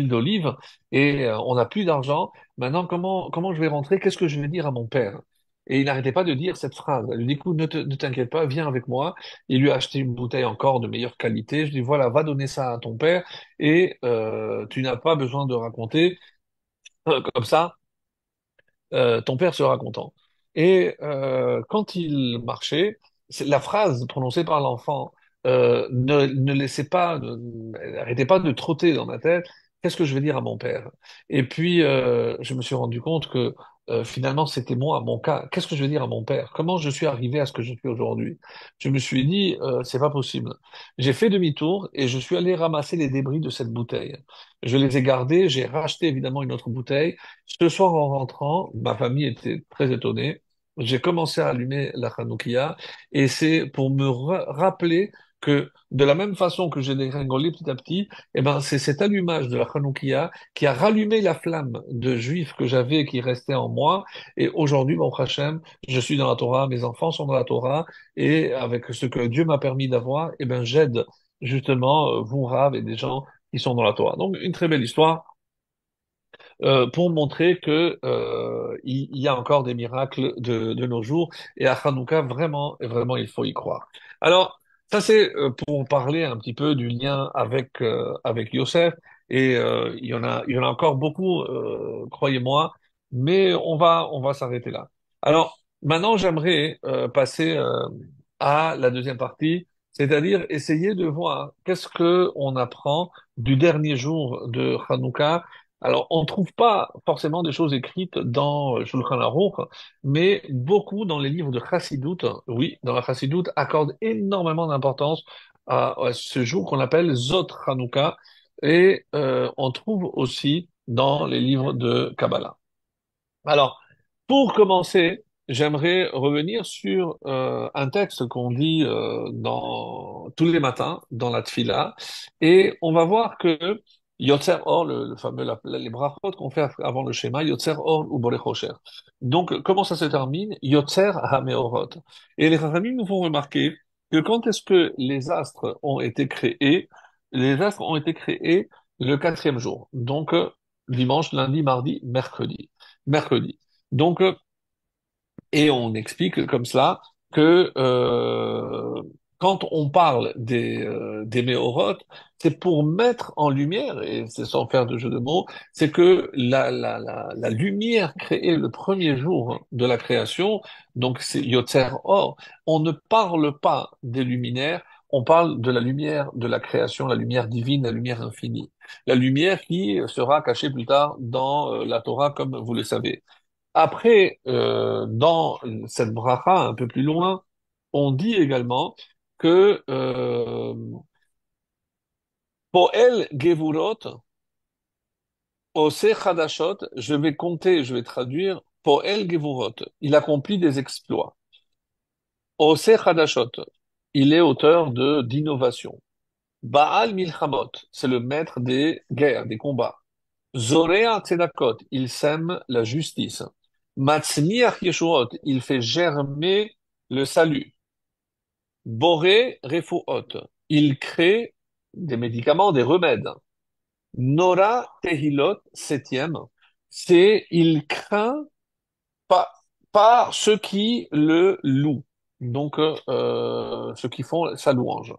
d'olive, et on n'a plus d'argent, maintenant comment je vais rentrer? Qu'est-ce que je vais dire à mon père? Et il n'arrêtait pas de dire cette phrase. Elle lui dit, écoute, ne t'inquiète pas, viens avec moi. Il lui a acheté une bouteille encore de meilleure qualité. Je dis, voilà, va donner ça à ton père et tu n'as pas besoin de raconter comme ça, ton père sera content. Et quand il marchait, la phrase prononcée par l'enfant ne laissait pas, arrêtez pas de trotter dans ma tête. Qu'est-ce que je vais dire à mon père? Et puis, je me suis rendu compte que finalement, c'était moi, mon cas. Qu'est-ce que je vais dire à mon père? Comment je suis arrivé à ce que je suis aujourd'hui? Je me suis dit, c'est pas possible. J'ai fait demi-tour et je suis allé ramasser les débris de cette bouteille. Je les ai gardés, j'ai racheté évidemment une autre bouteille. Ce soir, en rentrant, ma famille était très étonnée. J'ai commencé à allumer la Hanoukia et c'est pour me rappeler que de la même façon que j'ai dégringolé petit à petit, eh ben, c'est cet allumage de la Hanoukia qui a rallumé la flamme de juif que j'avais et qui restait en moi. Et aujourd'hui, bon Hachem, je suis dans la Torah, mes enfants sont dans la Torah et avec ce que Dieu m'a permis d'avoir, eh ben, j'aide justement vous, Rav, et des gens qui sont dans la Torah. Donc, une très belle histoire pour montrer que il y a encore des miracles de nos jours et à Hanouka vraiment vraiment il faut y croire. Alors ça c'est pour parler un petit peu du lien avec Yosef et il y en a encore beaucoup croyez-moi, mais on va s'arrêter là. Alors maintenant j'aimerais passer à la deuxième partie, c'est-à-dire essayer de voir qu'est-ce que on apprend du dernier jour de Hanouka. Alors, on ne trouve pas forcément des choses écrites dans Shulchan Aruch, mais beaucoup dans les livres de Chassidoute, oui, dans la Chassidoute, accordent énormément d'importance à ce jour qu'on appelle Zot Hanouka, et on trouve aussi dans les livres de Kabbalah. Alors, pour commencer, j'aimerais revenir sur un texte qu'on dit tous les matins dans la Tfila, et on va voir que Yotzer Or, le fameux les brachot qu'on fait avant le schéma, Yotzer Or ou Borech Osher. Donc, comment ça se termine? Yotzer HaMeorot. Et les Chachamim nous font remarquer que quand est-ce que les astres ont été créés? Les astres ont été créés le quatrième jour, donc dimanche, lundi, mardi, mercredi. Donc, et on explique comme cela que quand on parle des méorotes, c'est pour mettre en lumière, et c'est sans faire de jeu de mots, c'est que la lumière créée le premier jour de la création, donc c'est Yotzer Or, on ne parle pas des luminaires, on parle de la lumière de la création, la lumière divine, la lumière infinie. La lumière qui sera cachée plus tard dans la Torah, comme vous le savez. Après, dans cette bracha un peu plus loin, on dit également que Poel Gevurot, Ose Chadashot, je vais compter, je vais traduire Poel Gevurot. Il accomplit des exploits. Ose Chadashot, il est auteur de d'innovation. Baal Milchamot, c'est le maître des guerres, des combats. Zorea Tzedakot, il sème la justice. Matzniach Yeshuot, il fait germer le salut. Boré Refuot, il crée des médicaments, des remèdes. Nora Tehilot, septième, c'est il craint pas, pas ceux qui le louent, donc ceux qui font sa louange.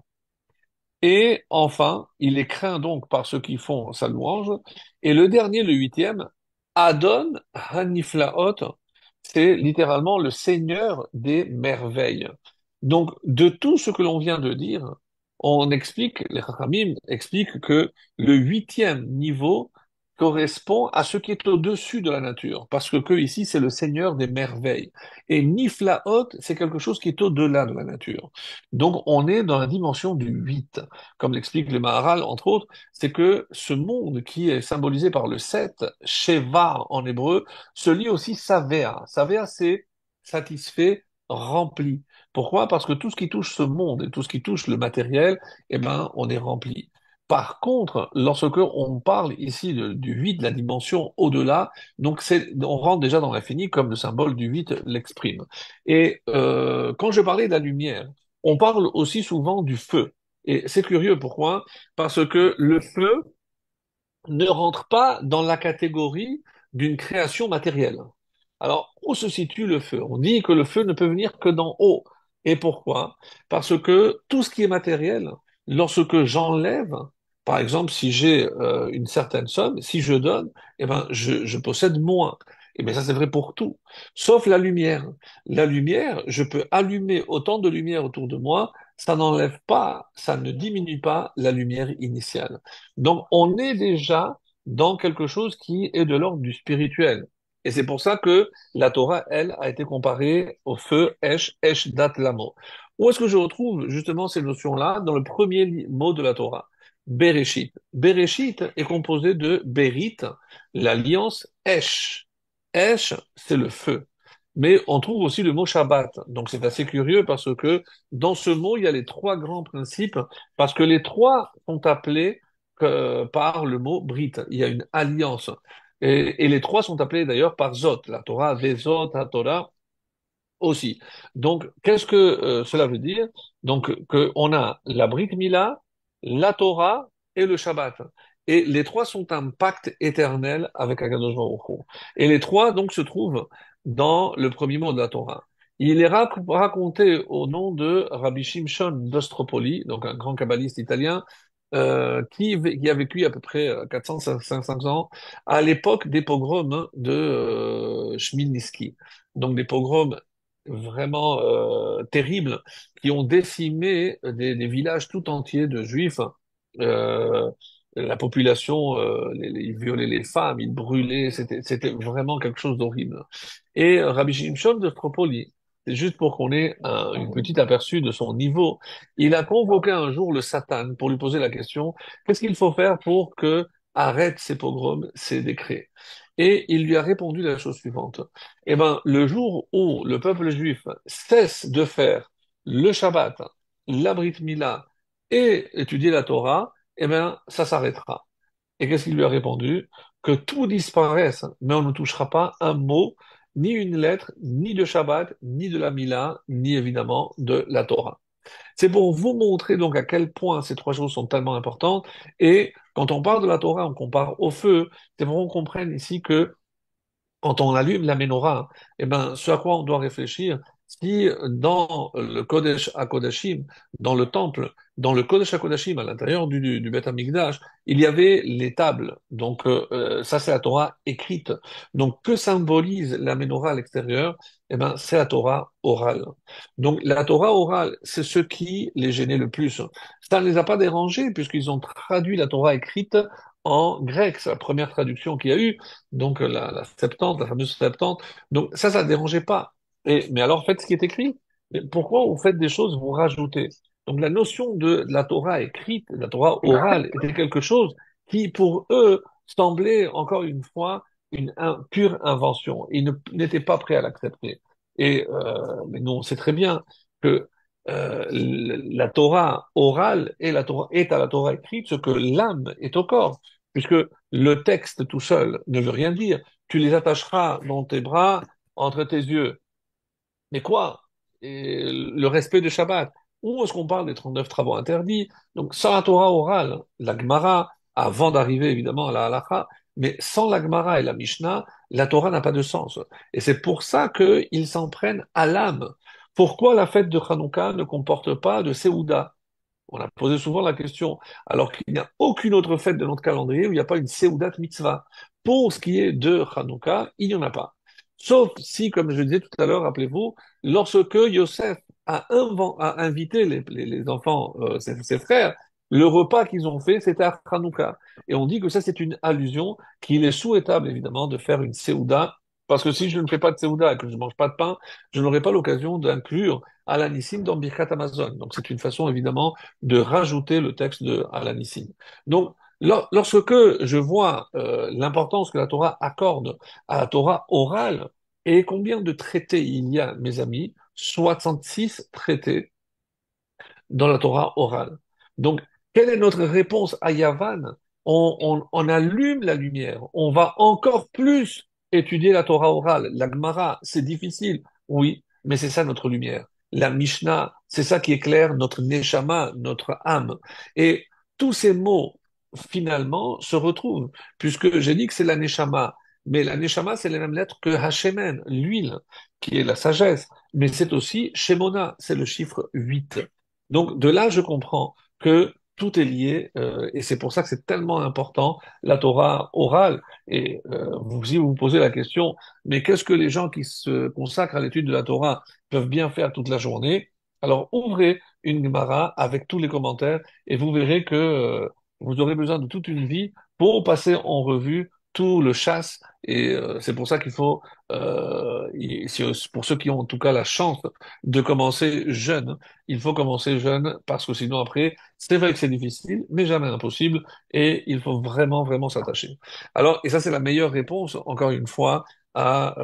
Et enfin, il est craint donc par ceux qui font sa louange. Et le dernier, le huitième, Adon Haniflaot, c'est littéralement le Seigneur des merveilles. Donc, de tout ce que l'on vient de dire, on explique, les Chachamim expliquent que le huitième niveau correspond à ce qui est au-dessus de la nature, parce que ici, c'est le Seigneur des merveilles. Et Niflaot, c'est quelque chose qui est au-delà de la nature. Donc, on est dans la dimension du 8. Comme l'explique le Maharal, entre autres, c'est que ce monde qui est symbolisé par le 7, Sheva en hébreu, se lit aussi Savea. Savea, c'est satisfait, rempli. Pourquoi? Parce que tout ce qui touche ce monde et tout ce qui touche le matériel, eh ben, on est rempli. Par contre, lorsque on parle ici du 8, de la dimension au-delà, donc on rentre déjà dans l'infini comme le symbole du 8 l'exprime. Et quand je parlais de la lumière, on parle aussi souvent du feu. Et c'est curieux, pourquoi? Parce que le feu ne rentre pas dans la catégorie d'une création matérielle. Alors, où se situe le feu? On dit que le feu ne peut venir que d'en haut. Et pourquoi? Parce que tout ce qui est matériel, lorsque j'enlève, par exemple, si j'ai une certaine somme, si je donne, eh ben, je possède moins. Et bien ça c'est vrai pour tout, sauf la lumière. La lumière, je peux allumer autant de lumière autour de moi, ça n'enlève pas, ça ne diminue pas la lumière initiale. Donc on est déjà dans quelque chose qui est de l'ordre du spirituel. Et c'est pour ça que la Torah, elle, a été comparée au feu Esh Dat Lamo. Où est-ce que je retrouve justement ces notions-là? Dans le premier mot de la Torah, Bereshit. Bereshit est composé de Berit, l'alliance Esh. Esh, c'est le feu. Mais on trouve aussi le mot Shabbat. Donc c'est assez curieux parce que dans ce mot, il y a les trois grands principes, parce que les trois sont appelés par le mot Brit. Il y a une alliance. Et les trois sont appelés d'ailleurs par Zot. La Torah, Vezot, la Torah aussi. Donc, qu'est-ce que cela veut dire? Donc, qu'on a la Brit Mila, la Torah et le Shabbat. Et les trois sont un pacte éternel avec Akadosh Baruch Hu. Et les trois, donc, se trouvent dans le premier mot de la Torah. Il est raconté au nom de Rabbi Shimshon d'Ostropoli, donc un grand kabbaliste italien, qui a vécu à peu près 400-500 ans, à l'époque des pogroms de Chmielnicki. Donc des pogroms vraiment terribles qui ont décimé des villages tout entiers de juifs. Euh, la population, ils violaient les femmes, ils brûlaient, c'était vraiment quelque chose d'horrible. Et Rabbi Shimshon de Stropoli, c'est juste pour qu'on ait une petite aperçu de son niveau, il a convoqué un jour le Satan pour lui poser la question, qu'est-ce qu'il faut faire pour que arrête ces pogroms, ces décrets? Et il lui a répondu la chose suivante. Eh ben, le jour où le peuple juif cesse de faire le Shabbat, la Brit Mila et étudier la Torah, eh ben, ça s'arrêtera. Et qu'est-ce qu'il lui a répondu? Que tout disparaisse, mais on ne touchera pas un mot, ni une lettre, ni de Shabbat, ni de la Mila, ni évidemment de la Torah. C'est pour vous montrer donc à quel point ces trois choses sont tellement importantes. Et quand on parle de la Torah, on compare au feu, c'est pour qu'on comprenne ici que quand on allume la menorah, eh ben, ce à quoi on doit réfléchir, si dans le Kodesh HaKodashim, dans le temple, dans le Kodesh HaKodashim, à l'intérieur du Beth Amikdash, il y avait les tables. Donc, ça, c'est la Torah écrite. Donc, que symbolise la menorah à l'extérieur? Eh ben, c'est la Torah orale. Donc, la Torah orale, c'est ce qui les gênait le plus. Ça ne les a pas dérangés, puisqu'ils ont traduit la Torah écrite en grec. C'est la première traduction qu'il y a eu, donc la Septante, la fameuse Septante. Donc ça ne dérangeait pas. Mais alors faites ce qui est écrit. Mais pourquoi vous faites des choses, vous rajoutez? Donc la notion de la Torah écrite, de la Torah orale, était quelque chose qui, pour eux, semblait encore une fois une pure invention. Ils n'étaient pas prêts à l'accepter. Mais nous, on sait très bien que la Torah orale est à la Torah écrite ce que l'âme est au corps, puisque le texte tout seul ne veut rien dire. Tu les attacheras dans tes bras, entre tes yeux. Mais quoi? Et le respect de Shabbat. Où est-ce qu'on parle des 39 travaux interdits? Donc, sans la Torah orale, la Gemara, avant d'arriver évidemment à la Halakha, mais sans la Gemara et la Mishnah, la Torah n'a pas de sens. Et c'est pour ça qu'ils s'en prennent à l'âme. Pourquoi la fête de Hanouka ne comporte pas de Séouda? On a posé souvent la question, alors qu'il n'y a aucune autre fête de notre calendrier où il n'y a pas une Séoudat mitzvah. Pour ce qui est de Hanouka, il n'y en a pas. Sauf si, comme je disais tout à l'heure, rappelez-vous, lorsque Yosef a invité les enfants, ses frères, le repas qu'ils ont fait, c'était à Hanouka. Et on dit que ça, c'est une allusion qu'il est souhaitable, évidemment, de faire une Séouda, parce que si je ne fais pas de Séouda et que je ne mange pas de pain, je n'aurai pas l'occasion d'inclure Alanissim dans Birkat Amazon. Donc c'est une façon, évidemment, de rajouter le texte de Alanissim. Donc, lorsque je vois l'importance que la Torah accorde à la Torah orale et combien de traités il y a, mes amis, 66 traités dans la Torah orale. Donc, quelle est notre réponse à Yavan? On allume la lumière, on va encore plus étudier la Torah orale. La Gemara, c'est difficile, oui, mais c'est ça notre lumière. La Mishnah, c'est ça qui éclaire notre Neshama, notre âme. Et tous ces mots, finalement, se retrouvent, puisque j'ai dit que c'est la Neshama, mais la Neshama, c'est les mêmes lettres que Hashemen, l'huile, qui est la sagesse, mais c'est aussi Shemona, c'est le chiffre 8. Donc de là, je comprends que tout est lié, et c'est pour ça que c'est tellement important, la Torah orale. Et si vous vous posez la question, mais qu'est-ce que les gens qui se consacrent à l'étude de la Torah peuvent bien faire toute la journée? Alors ouvrez une Gemara avec tous les commentaires et vous verrez que vous aurez besoin de toute une vie pour passer en revue tout le chasse. Et c'est pour ça qu'il faut, pour ceux qui ont en tout cas la chance de commencer jeune, il faut commencer jeune parce que sinon après, c'est vrai que c'est difficile, mais jamais impossible, et il faut vraiment, vraiment s'attacher. Alors, et ça c'est la meilleure réponse, encore une fois, à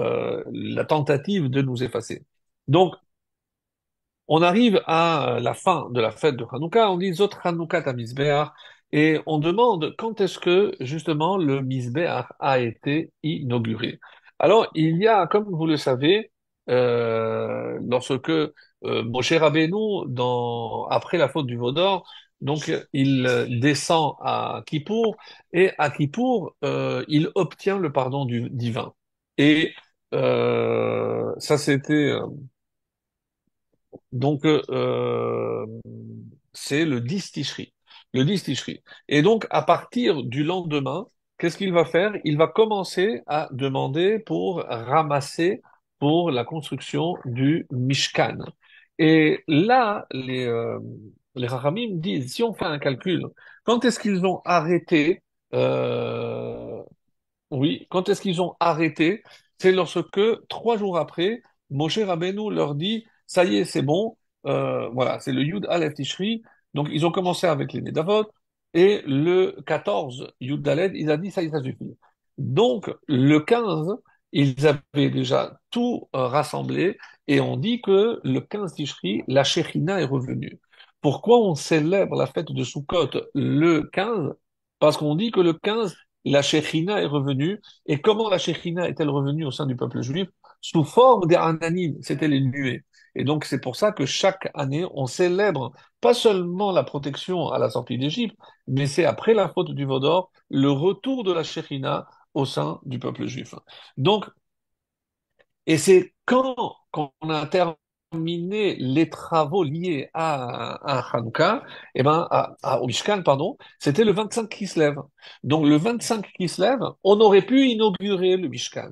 la tentative de nous effacer. Donc, on arrive à la fin de la fête de Hanouka, on dit Zot Hanouka ta Misbéach, et on demande quand est-ce que justement le Misbéach a été inauguré. Alors, il y a, comme vous le savez, lorsque Moshe Rabbeinu, après la faute du veau d'or, donc il descend à Kippour, et à Kippour, il obtient le pardon divin. Et ça, c'était donc, c'est le 10 Tishri. Le 10 Tishri. Et donc, à partir du lendemain, qu'est-ce qu'il va faire? Il va commencer à demander pour ramasser pour la construction du Mishkan. Et là, les Rachamim disent, si on fait un calcul, quand est-ce qu'ils ont arrêté euh, oui, quand est-ce qu'ils ont arrêté? C'est lorsque 3 jours après, Moshe Rabbeinu leur dit, ça y est, c'est bon, voilà, c'est le Yud Aleph Tishri, donc ils ont commencé avec les Nedavot, et le 14 Yud Dalet, il a dit, ça y est, ça suffit. Donc, le 15, ils avaient déjà tout rassemblé, et on dit que le 15 Tishri, la Shekhinah est revenue. Pourquoi on célèbre la fête de Sukkot le 15? Parce qu'on dit que le 15, la Shekhinah est revenue. Et comment la Shekhinah est-elle revenue au sein du peuple juif? Sous forme des Ananim, c'était les nuées. Et donc c'est pour ça que chaque année, on célèbre pas seulement la protection à la sortie d'Égypte, mais c'est après la faute du veau d'or, le retour de la Shekhinah au sein du peuple juif. Donc et c'est quand on a terminé les travaux liés à Hanouka, eh ben, au Mishkan, pardon, c'était le 25 qui se lève. Donc, le 25 qui se lève, on aurait pu inaugurer le Mishkan.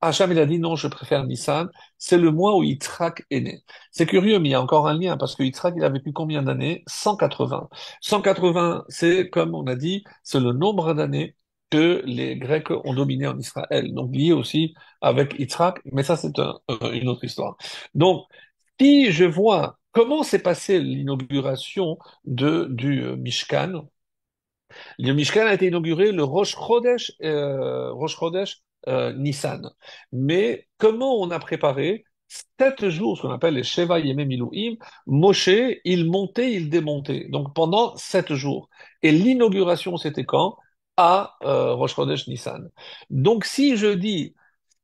Hacham, il a dit non, je préfère Nissan. C'est le mois où Yitzhak est né. C'est curieux, mais il y a encore un lien parce que Yitzhak, il a vécu combien d'années? 180. 180, c'est, comme on a dit, c'est le nombre d'années que les Grecs ont dominé en Israël. Donc, lié aussi avec Yitzhak, mais ça c'est une autre histoire. Donc, si je vois comment s'est passée l'inauguration du Mishkan, le Mishkan a été inauguré le Rosh Chodesh Nissan. Mais comment on a préparé 7 jours, ce qu'on appelle les Sheva Yemei Milouim, Moshe, il montait, il démontait. Donc pendant 7 jours. Et l'inauguration, c'était quand? À Rosh Chodesh Nissan. Donc si je dis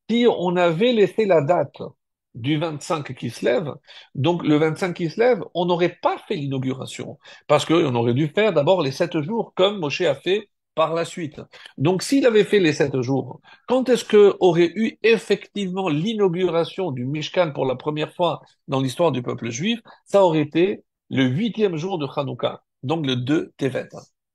si on avait laissé la date du 25 qui se lève, donc le 25 qui se lève, on n'aurait pas fait l'inauguration, parce qu'on aurait dû faire d'abord les 7 jours comme Moshe a fait par la suite. Donc s'il avait fait les 7 jours, quand est-ce que aurait eu effectivement l'inauguration du Mishkan pour la première fois dans l'histoire du peuple juif? Ça aurait été le 8e jour de Hanouka, donc le 2 Tevet,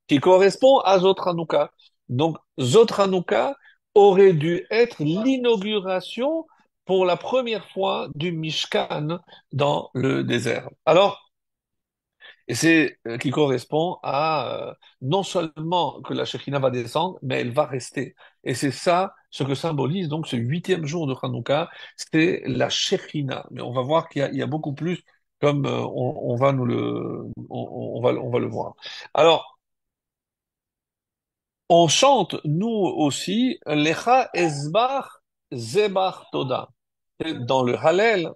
qui correspond à Zot Hanouka. Donc Zot Hanouka aurait dû être l'inauguration pour la première fois du Mishkan dans le désert. Alors, et c'est qui correspond à non seulement que la Shekhina va descendre, mais elle va rester. Et c'est ça ce que symbolise donc ce 8e jour de Hanouka, c'est la Shekhina. Mais on va voir qu'il y a beaucoup plus, comme on va nous on va le voir. Alors, on chante, nous aussi, Lecha Esbach Zebach Toda. Et dans le Hallel,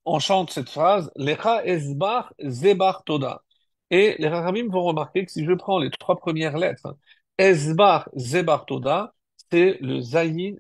on chante cette phrase, Lecha Esbach Zebach Toda. Et les Rachamim vont remarquer que si je prends les 3 premières lettres, Esbach Zebach Toda, c'est le Zayin,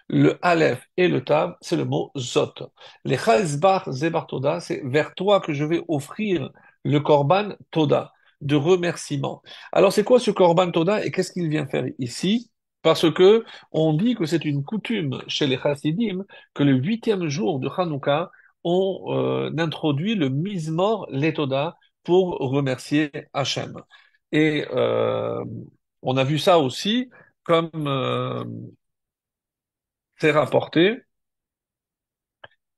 le Aleph et le Tav, c'est le mot Zot. Lecha Esbach Zebach Toda, c'est vers toi que je vais offrir le Korban Toda, de remerciement. Alors c'est quoi ce Korban Toda et qu'est-ce qu'il vient faire ici? Parce que on dit que c'est une coutume chez les Chassidim que le 8e jour de Hanouka, on introduit le Mizmor Letoda pour remercier Hachem. Et on a vu ça aussi comme c'est rapporté.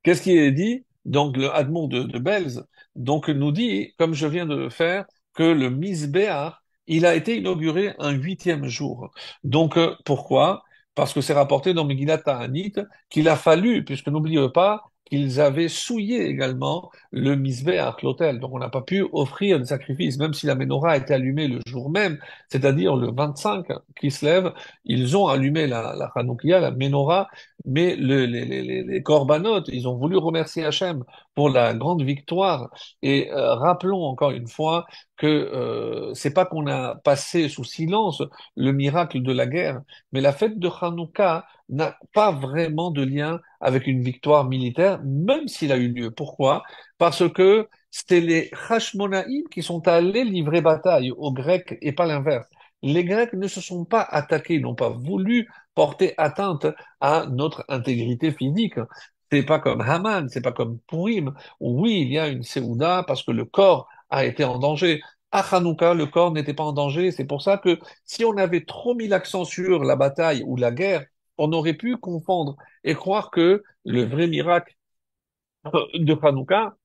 Qu'est-ce qui est dit? Donc, le Admon de Belz, donc, nous dit, comme je viens de le faire, que le Misbéach, il a été inauguré un huitième jour. Donc, pourquoi? Parce que c'est rapporté dans Megillat Ta'anit qu'il a fallu, puisque n'oubliez pas, qu'ils avaient souillé également le Misbéach, l'autel. Donc, on n'a pas pu offrir de sacrifice, même si la menorah a été allumée le jour même, c'est-à-dire le 25 qui se lève, ils ont allumé la Hanoukia, la menorah, mais les corbanotes, ils ont voulu remercier Hachem pour la grande victoire. Et rappelons encore une fois que c'est pas qu'on a passé sous silence le miracle de la guerre, mais la fête de Hanouka n'a pas vraiment de lien avec une victoire militaire, même s'il a eu lieu. Pourquoi? Parce que c'était les Hashmonaïm qui sont allés livrer bataille aux Grecs et pas l'inverse. Les Grecs ne se sont pas attaqués, n'ont pas voulu porter atteinte à notre intégrité physique. C'est pas comme Haman, c'est pas comme Purim. Oui, il y a une Séouda parce que le corps a été en danger. À Hanouka, le corps n'était pas en danger. C'est pour ça que si on avait trop mis l'accent sur la bataille ou la guerre, on aurait pu confondre et croire que le vrai miracle de Hanouka,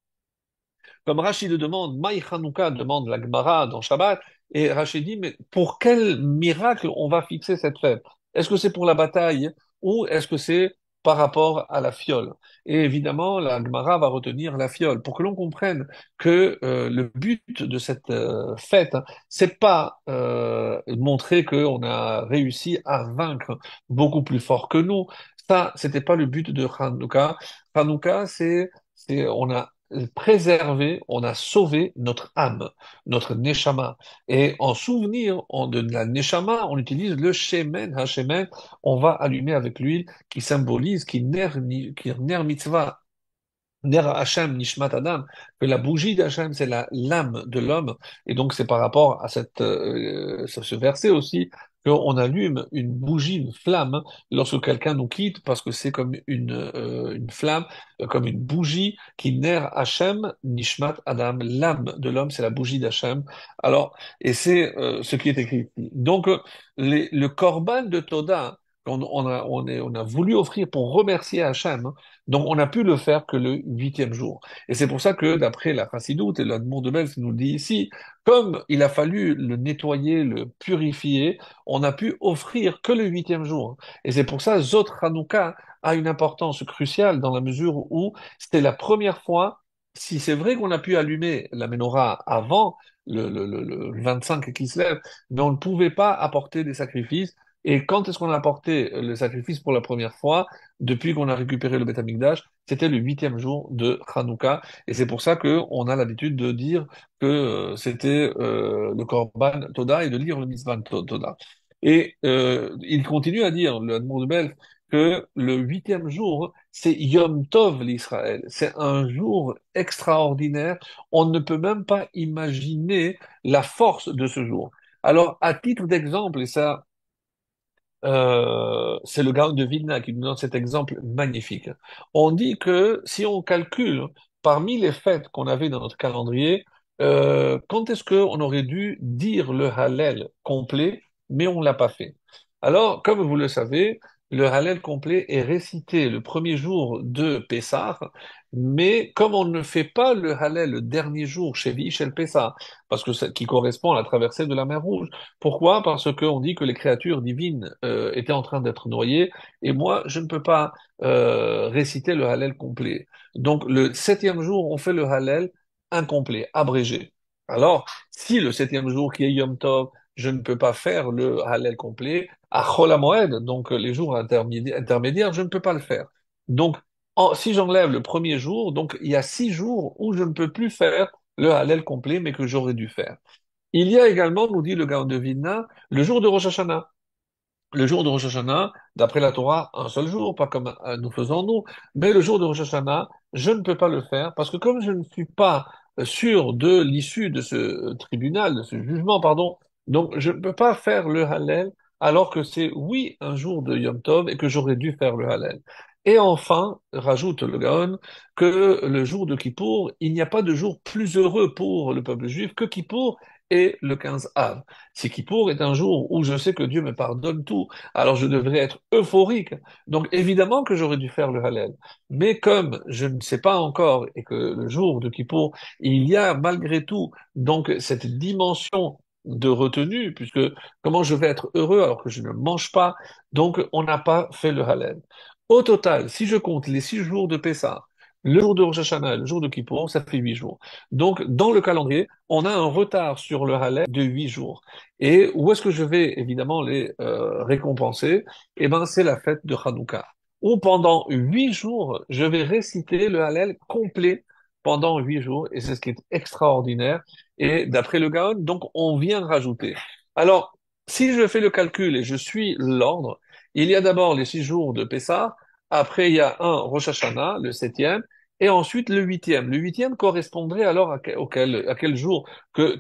comme Rachid le demande, Maï Hanouka demande la Gemara dans Shabbat, et Rachid dit, mais pour quel miracle on va fixer cette fête? Est-ce que c'est pour la bataille ou est-ce que c'est par rapport à la fiole? Et évidemment, la Gemara va retenir la fiole pour que l'on comprenne que le but de cette fête, hein, c'est pas montrer qu'on a réussi à vaincre beaucoup plus fort que nous. Ça, c'était pas le but de Hanouka. Hanouka, on a préservé, on a sauvé notre âme, notre neshama. Et en souvenir de la neshama, on utilise le shemen, ha-shemen, on va allumer avec l'huile qui symbolise, qui ner mitzvah, ner Hashem nishmat adam, que la bougie d'Hachem, c'est l'âme de l'homme. Et donc, c'est par rapport à ce verset aussi qu'on allume une bougie, une flamme, lorsque quelqu'un nous quitte, parce que c'est comme une flamme, comme une bougie qui ner Hashem nishmat adam, l'âme de l'homme, c'est la bougie d'Hachem. Alors, et c'est ce qui est écrit ici. Donc, le korban de Toda, on a voulu offrir pour remercier Hachem, hein, donc, on n'a pu le faire que le huitième jour. Et c'est pour ça que, d'après la Chassidoute et l'Admon de Belz nous dit ici, comme il a fallu le nettoyer, le purifier, on a pu offrir que le huitième jour. Et c'est pour ça, Zot Hanouka a une importance cruciale dans la mesure où c'était la première fois, si c'est vrai qu'on a pu allumer la menorah avant le 25 qui se lève, mais on ne pouvait pas apporter des sacrifices. Et quand est-ce qu'on a apporté le sacrifice pour la première fois? Depuis qu'on a récupéré le Beth Amikdash, c'était le huitième jour de Hanouka, et c'est pour ça que on a l'habitude de dire que c'était le Korban Toda et de lire le Mizvan Toda. Et il continue à dire, le Admor de Belf, que le huitième jour, c'est Yom Tov l'Israël. C'est un jour extraordinaire. On ne peut même pas imaginer la force de ce jour. Alors, à titre d'exemple, et ça, c'est le Gaon de Vilna qui nous donne cet exemple magnifique. On dit que si on calcule parmi les fêtes qu'on avait dans notre calendrier, quand est-ce qu'on aurait dû dire le Hallel complet, mais on l'a pas fait. Alors, comme vous le savez, le Hallel complet est récité le premier jour de Pessah, mais comme on ne fait pas le Hallel le dernier jour chez Shel Pessah, parce que qui correspond à la traversée de la mer Rouge. Pourquoi? Parce qu'on dit que les créatures divines étaient en train d'être noyées, et moi, je ne peux pas réciter le Hallel complet. Donc, le septième jour, on fait le Hallel incomplet, abrégé. Alors, si le septième jour, qui est Yom Tov, je ne peux pas faire le Hallel complet, à Chol HaMoed, donc les jours intermédiaires, je ne peux pas le faire. Donc, si j'enlève le premier jour, donc il y a 6 jours où je ne peux plus faire le Hallel complet, mais que j'aurais dû faire. Il y a également, nous dit le Gaon de Vilna, le jour de Rosh Hashanah. Le jour de Rosh Hashanah, d'après la Torah, un seul jour, pas comme nous faisons nous, mais le jour de Rosh Hashanah, je ne peux pas le faire parce que comme je ne suis pas sûr de l'issue de ce tribunal, de ce jugement, pardon, donc je ne peux pas faire le Hallel alors que c'est, oui, un jour de Yom Tov et que j'aurais dû faire le Hallel. Et enfin, rajoute le Gaon, que le jour de Kippour, il n'y a pas de jour plus heureux pour le peuple juif que Kippour et le 15 Av. Si Kippour est un jour où je sais que Dieu me pardonne tout, alors je devrais être euphorique. Donc évidemment que j'aurais dû faire le Hallel. Mais comme je ne sais pas encore et que le jour de Kippour, il y a malgré tout donc cette dimension de retenue, puisque comment je vais être heureux alors que je ne mange pas, donc on n'a pas fait le Hallel. Au total, si je compte les 6 jours de Pessah, le jour de Rosh Hashanah et le jour de Kippour, ça fait 8 jours. Donc, dans le calendrier, on a un retard sur le Hallel de 8 jours. Et où est-ce que je vais évidemment les récompenser? Eh ben, c'est la fête de Hanouka. Où pendant 8 jours, je vais réciter le Hallel complet pendant 8 jours. Et c'est ce qui est extraordinaire. Et d'après le Gaon, donc, on vient rajouter. Alors, si je fais le calcul et je suis l'ordre, il y a d'abord les 6 jours de Pessah, après il y a un Rosh Hashanah, le septième, et ensuite le huitième. Le huitième correspondrait alors à quel jour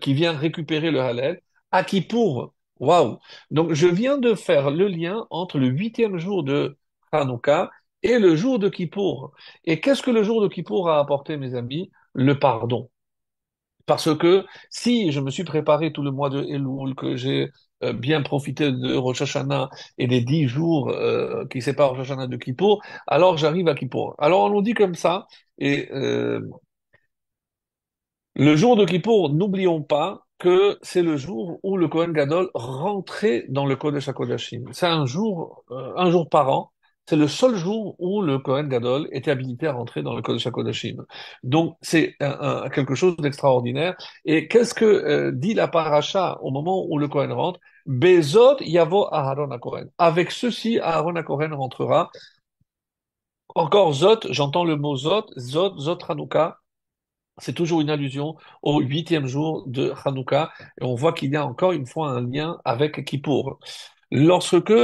qui vient récupérer le Hallel? À Kippour. Waouh! Donc je viens de faire le lien entre le huitième jour de Hanouka et le jour de Kippour. Et qu'est-ce que le jour de Kippour a apporté, mes amis? Le pardon. Parce que si je me suis préparé tout le mois de Elul, que j'ai bien profité de Rosh Hashanah et des 10 jours qui séparent Rosh Hashanah de Kippour, alors j'arrive à Kippour. Alors on nous dit comme ça, et le jour de Kippour, n'oublions pas que c'est le jour où le Kohen Gadol rentrait dans le Kodesh HaKodashim. C'est un jour par an. C'est le seul jour où le Kohen Gadol était habilité à rentrer dans le Kodesh HaKodashim. Donc c'est quelque chose d'extraordinaire. Et qu'est-ce que dit la paracha au moment où le Kohen rentre? Bezot yavo Aharon HaKohen. Avec ceci, Aharon HaKohen rentrera. Encore Zot, j'entends le mot Zot, Zot Hanouka. C'est toujours une allusion au huitième jour de Hanouka, et on voit qu'il y a encore une fois un lien avec Kippour. Lorsque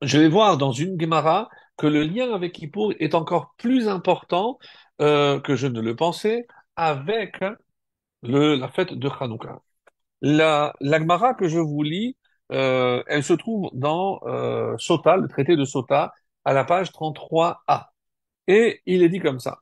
je vais voir dans une Gemara que le lien avec Kippour est encore plus important que je ne le pensais avec la fête de Hanouka. La Gemara que je vous lis, elle se trouve dans Sota, le traité de Sota, à la page 33a. Et il est dit comme ça.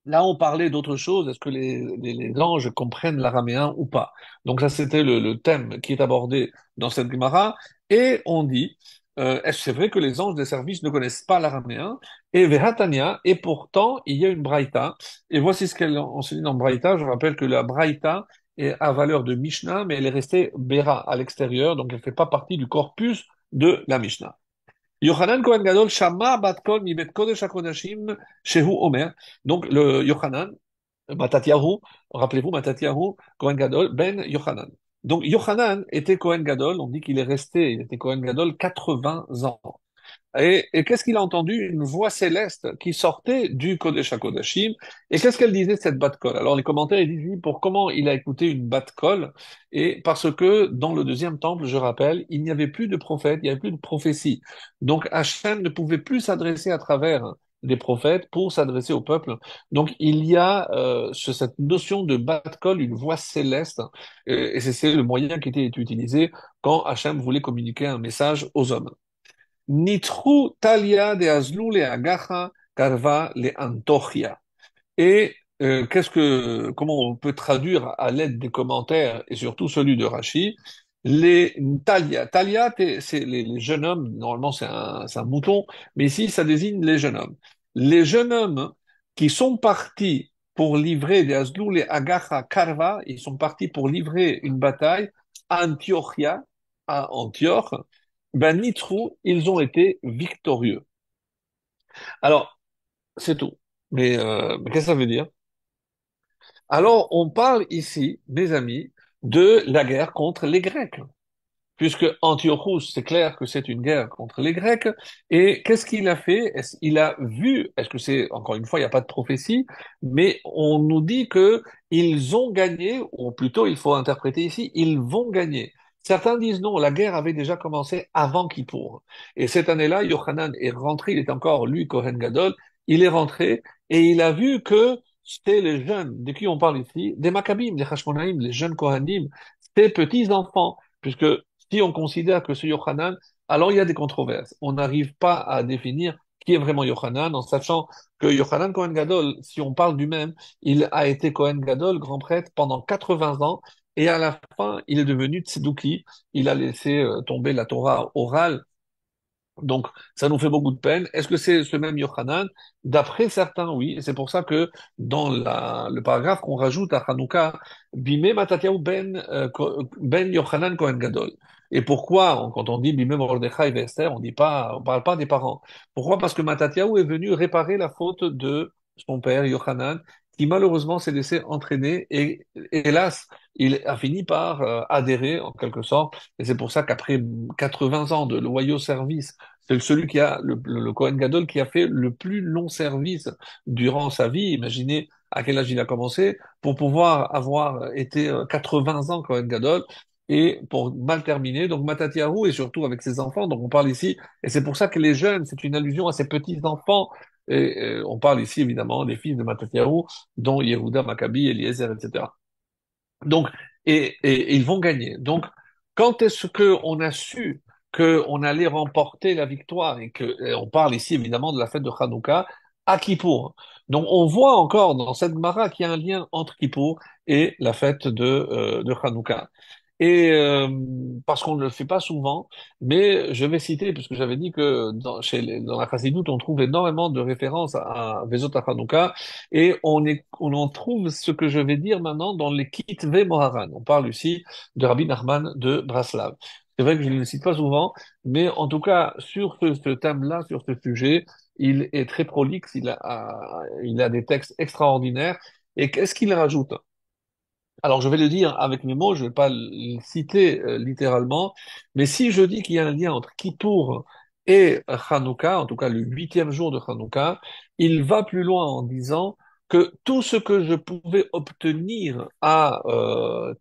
Là, on parlait d'autre chose. Est-ce que les anges comprennent l'araméen ou pas? Donc ça, c'était le thème qui est abordé dans cette Gemara. Et on dit, est-ce que c'est vrai que les anges des services ne connaissent pas l'araméen? Et Vehatania, et pourtant, il y a une Braïta. Et voici ce qu'elle enseigne dans Braïta. Je rappelle que la Braïta est à valeur de Mishnah, mais elle est restée Bera à l'extérieur, donc elle ne fait pas partie du corpus de la Mishnah. Yochanan Kohen Gadol Shama Bat Kol Mi Bet Kodesh HaKodashim Shehu Omer. Donc le Yochanan, Matatyahu, rappelez-vous Matatyahu, Kohen Gadol, Ben Yochanan. Donc Yochanan était Kohen Gadol, on dit qu'il est resté, il était Kohen Gadol 80 ans. Et qu'est-ce qu'il a entendu? Une voix céleste qui sortait du Kodesh HaKodashim. Et qu'est-ce qu'elle disait, cette bat kol? Alors, les commentaires, ils disent, oui, pour comment il a écouté une bat kol? Et parce que dans le deuxième temple, je rappelle, il n'y avait plus de prophètes, il n'y avait plus de prophétie. Donc, Hachem ne pouvait plus s'adresser à travers des prophètes pour s'adresser au peuple. Donc, il y a cette notion de bat kol, une voix céleste, et c'est le moyen qui était utilisé quand Hachem voulait communiquer un message aux hommes. Nitru talia de azlu le agacha karva le antochia. Et comment on peut traduire à l'aide des commentaires et surtout celui de Rashi, les talia. Talia, c'est les jeunes hommes, normalement c'est un mouton, mais ici ça désigne les jeunes hommes. Les jeunes hommes qui sont partis pour livrer des azlu le agacha karva, ils sont partis pour livrer une bataille à Antiochia, à Antioche, ben Nitrou, ils ont été victorieux. Alors, c'est tout. Mais qu'est-ce que ça veut dire? Alors, on parle ici, mes amis, de la guerre contre les Grecs. Puisque Antiochus, c'est clair que c'est une guerre contre les Grecs. Et qu'est-ce qu'il a fait? Il a vu, est-ce que c'est, encore une fois, il n'y a pas de prophétie, mais on nous dit que ils ont gagné, ou plutôt, il faut interpréter ici, ils vont gagner. Certains disent non, la guerre avait déjà commencé avant Kippour. Et cette année-là, Yochanan est rentré, il est encore, lui, Kohen Gadol, il est rentré et il a vu que c'était les jeunes, de qui on parle ici, des Maccabim, des Hashmonaïm, les jeunes Kohanim, ces petits-enfants, puisque si on considère que c'est Yochanan, alors il y a des controverses. On n'arrive pas à définir qui est vraiment Yochanan, en sachant que Yochanan Kohen Gadol, si on parle du même, il a été Kohen Gadol, grand prêtre, pendant 80 ans, et à la fin, il est devenu Tzedouki, il a laissé tomber la Torah orale, donc, ça nous fait beaucoup de peine. Est-ce que c'est ce même Yochanan? D'après certains, oui. Et c'est pour ça que dans le paragraphe qu'on rajoute à Hanouka, Bimé Matatiaou ben Yochanan Kohen Gadol. Et pourquoi, quand on dit Bimé Mordechai et Esther, on parle pas des parents. Pourquoi? Parce que Matatiaou est venu réparer la faute de son père Yochanan, qui malheureusement s'est laissé entraîner et, hélas, il a fini par adhérer en quelque sorte. Et c'est pour ça qu'après 80 ans de loyaux services, c'est celui qui a le Kohen Gadol qui a fait le plus long service durant sa vie. Imaginez à quel âge il a commencé pour pouvoir avoir été 80 ans Kohen Gadol et pour mal terminer. Donc Matatiahu et surtout avec ses enfants. Donc on parle ici et c'est pour ça que les jeunes, c'est une allusion à ses petits enfants. Et on parle ici évidemment des fils de Matatiahu, dont Yehuda, Maccabi, Eliezer, etc. Donc, et ils vont gagner. Donc, quand est-ce que on a su qu'on allait remporter la victoire et on parle ici évidemment de la fête de Hanouka à Kippour. Donc, on voit encore dans cette Gemara qu'il y a un lien entre Kippour et la fête de Hanouka. Et parce qu'on ne le fait pas souvent, mais je vais citer, puisque j'avais dit que dans la Chassidoute, on trouve énormément de références à Vezot Hanouka, et on en trouve ce que je vais dire maintenant dans les Kitve Moharan. On parle ici de Rabbi Nachman de Braslav. C'est vrai que je ne le cite pas souvent, mais en tout cas, sur ce thème-là, sur ce sujet, il est très prolixe, il a des textes extraordinaires. Et qu'est-ce qu'il rajoute? Alors, je vais le dire avec mes mots, je ne vais pas le citer littéralement, mais si je dis qu'il y a un lien entre Kippour et Hanouka, en tout cas le huitième jour de Hanouka, il va plus loin en disant que tout ce que je pouvais obtenir à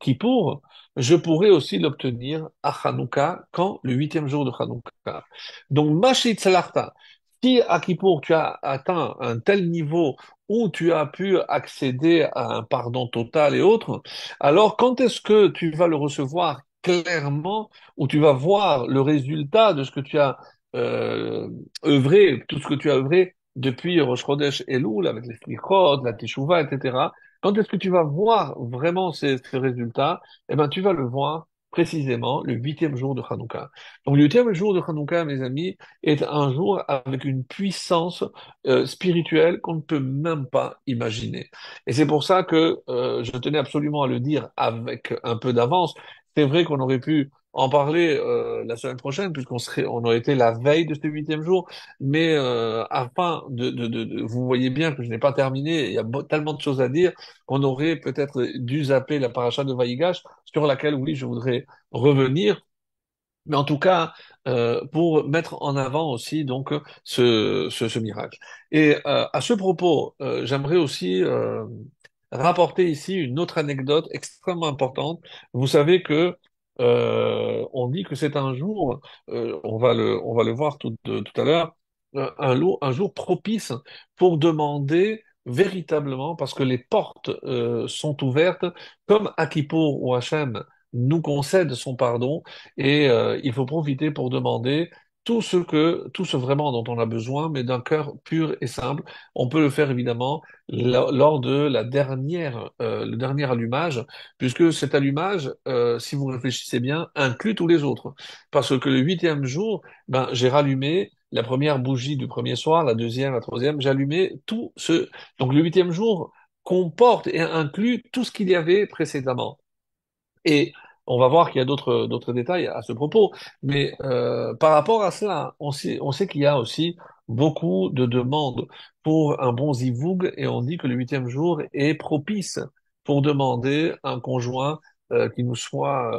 Kippour, je pourrais aussi l'obtenir à Hanouka quand le huitième jour de Hanouka. Donc, Mashit Salarta, si à Kippour tu as atteint un tel niveau où tu as pu accéder à un pardon total et autres, alors, quand est-ce que tu vas le recevoir clairement, où tu vas voir le résultat de ce que tu as œuvré, tout ce que tu as œuvré depuis Rosh Chodesh Elul, avec les slichot, la teshuva, etc. Quand est-ce que tu vas voir vraiment ces résultats? Eh ben, tu vas le voir précisément le huitième jour de Hanouka. Donc, le huitième jour de Hanouka, mes amis, est un jour avec une puissance spirituelle qu'on ne peut même pas imaginer. Et c'est pour ça que je tenais absolument à le dire avec un peu d'avance. C'est vrai qu'on aurait pu en parler la semaine prochaine, on aurait été la veille de ce huitième jour, mais afin vous voyez bien que je n'ai pas terminé, il y a tellement de choses à dire qu'on aurait peut-être dû zapper la paracha de Vaïgash, sur laquelle, oui, je voudrais revenir. Mais en tout cas, pour mettre en avant aussi donc ce miracle. Et à ce propos, j'aimerais aussi rapporter ici une autre anecdote extrêmement importante. Vous savez que on dit que c'est un jour, on va le voir tout à l'heure, un jour propice pour demander véritablement, parce que les portes sont ouvertes, comme à Kippour ou Hachem nous concède son pardon et il faut profiter pour demander tout ce vraiment dont on a besoin, mais d'un cœur pur et simple. On peut le faire évidemment lors de le dernier allumage, puisque cet allumage, si vous réfléchissez bien, inclut tous les autres. Parce que le huitième jour, ben, j'ai rallumé la première bougie du premier soir, la deuxième, la troisième, j'ai allumé tout ce. Donc le huitième jour comporte et inclut tout ce qu'il y avait précédemment. Et on va voir qu'il y a d'autres détails à ce propos, mais par rapport à cela, on sait qu'il y a aussi beaucoup de demandes pour un bon zivoug, et on dit que le huitième jour est propice pour demander un conjoint qui nous soit,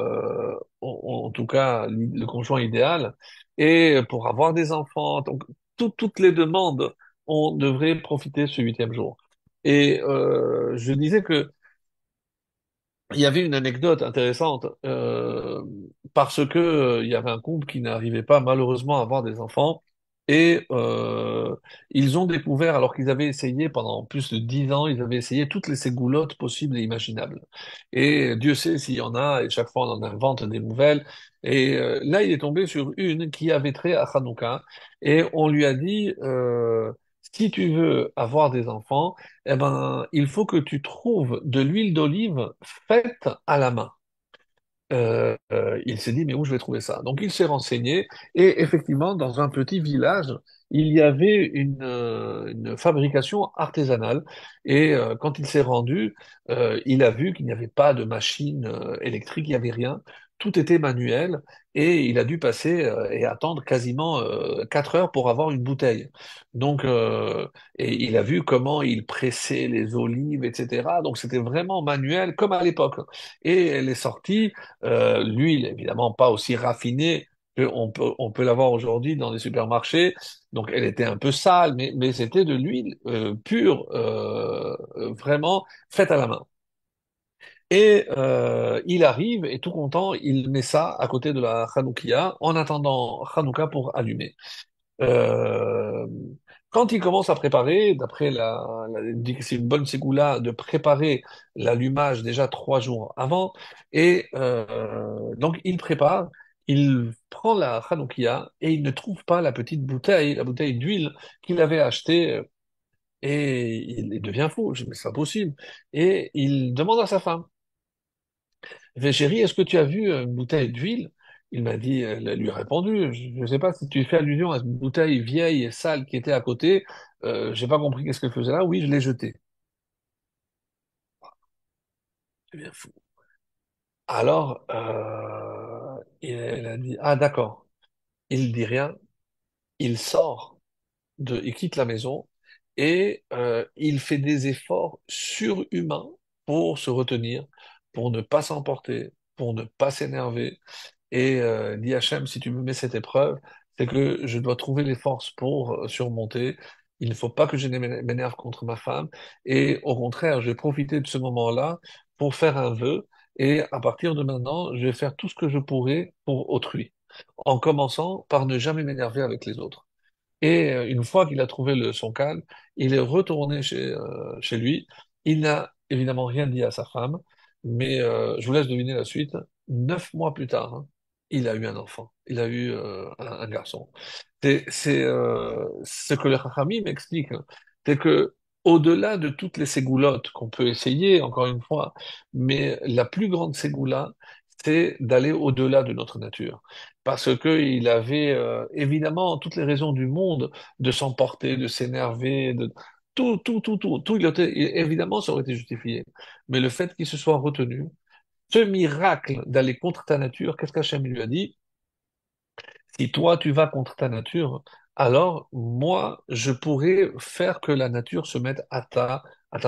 en tout cas, le conjoint idéal, et pour avoir des enfants. Donc, toutes les demandes, on devrait profiter ce huitième jour. Et je disais que il y avait une anecdote intéressante parce que il y avait un couple qui n'arrivait pas malheureusement à avoir des enfants Et ils ont découvert, alors qu'ils avaient essayé pendant plus de 10 ans, ils avaient essayé toutes les ségoulottes possibles et imaginables. Et Dieu sait s'il y en a, et chaque fois on en invente des nouvelles. Et là, il est tombé sur une qui avait trait à Hanouka, et on lui a dit, si tu veux avoir des enfants, eh ben, il faut que tu trouves de l'huile d'olive faite à la main. Il s'est dit, mais où je vais trouver ça? Donc il s'est renseigné et effectivement, dans un petit village, il y avait une fabrication artisanale et quand il s'est rendu, il a vu qu'il n'y avait pas de machine électrique, il n'y avait rien. Tout était manuel et il a dû passer et attendre quasiment 4 heures pour avoir une bouteille. Donc, et il a vu comment il pressait les olives, etc. Donc c'était vraiment manuel comme à l'époque. Et elle est sortie l'huile, évidemment, pas aussi raffinée on peut l'avoir aujourd'hui dans les supermarchés. Donc, elle était un peu sale, mais c'était de l'huile pure, vraiment faite à la main. Et il arrive, et tout content, il met ça à côté de la Hanoukia, en attendant Hanouka pour allumer. Euh, Quand il commence à préparer, d'après il dit que c'est une bonne ségoula de préparer l'allumage déjà 3 jours avant, et donc il prépare, il prend la Hanoukia et il ne trouve pas la bouteille d'huile qu'il avait achetée, et il devient fou, je dis, mais c'est pas possible, et il demande à sa femme. Il fait, chérie, est-ce que tu as vu une bouteille d'huile? Il m'a dit, elle lui a répondu, je ne sais pas si tu fais allusion à une bouteille vieille et sale qui était à côté. J'ai pas compris qu'est-ce qu'elle faisait là. Oui, je l'ai jetée. C'est bien fou. Alors, elle a dit, ah d'accord. Il dit rien. Il sort il quitte la maison et il fait des efforts surhumains pour se retenir, pour ne pas s'emporter, pour ne pas s'énerver. Et dit Hachem, si tu me mets cette épreuve, c'est que je dois trouver les forces pour surmonter. Il ne faut pas que je m'énerve contre ma femme. Et au contraire, je vais profiter de ce moment-là pour faire un vœu. Et à partir de maintenant, je vais faire tout ce que je pourrai pour autrui, en commençant par ne jamais m'énerver avec les autres. Et une fois qu'il a trouvé son calme, il est retourné chez lui. Il n'a évidemment rien dit à sa femme, mais je vous laisse deviner la suite. 9 mois plus tard, hein, il a eu un enfant. Il a eu un garçon. C'est ce que le Chachami m'explique, hein. C'est que au-delà de toutes les ségoulottes qu'on peut essayer, encore une fois, mais la plus grande ségoula, c'est d'aller au-delà de notre nature parce que il avait évidemment toutes les raisons du monde de s'emporter, de s'énerver, de tout, évidemment, ça aurait été justifié. Mais le fait qu'il se soit retenu, ce miracle d'aller contre ta nature, qu'est-ce qu'Hachem lui a dit? Si toi tu vas contre ta nature, alors moi je pourrais faire que la nature se mette à ta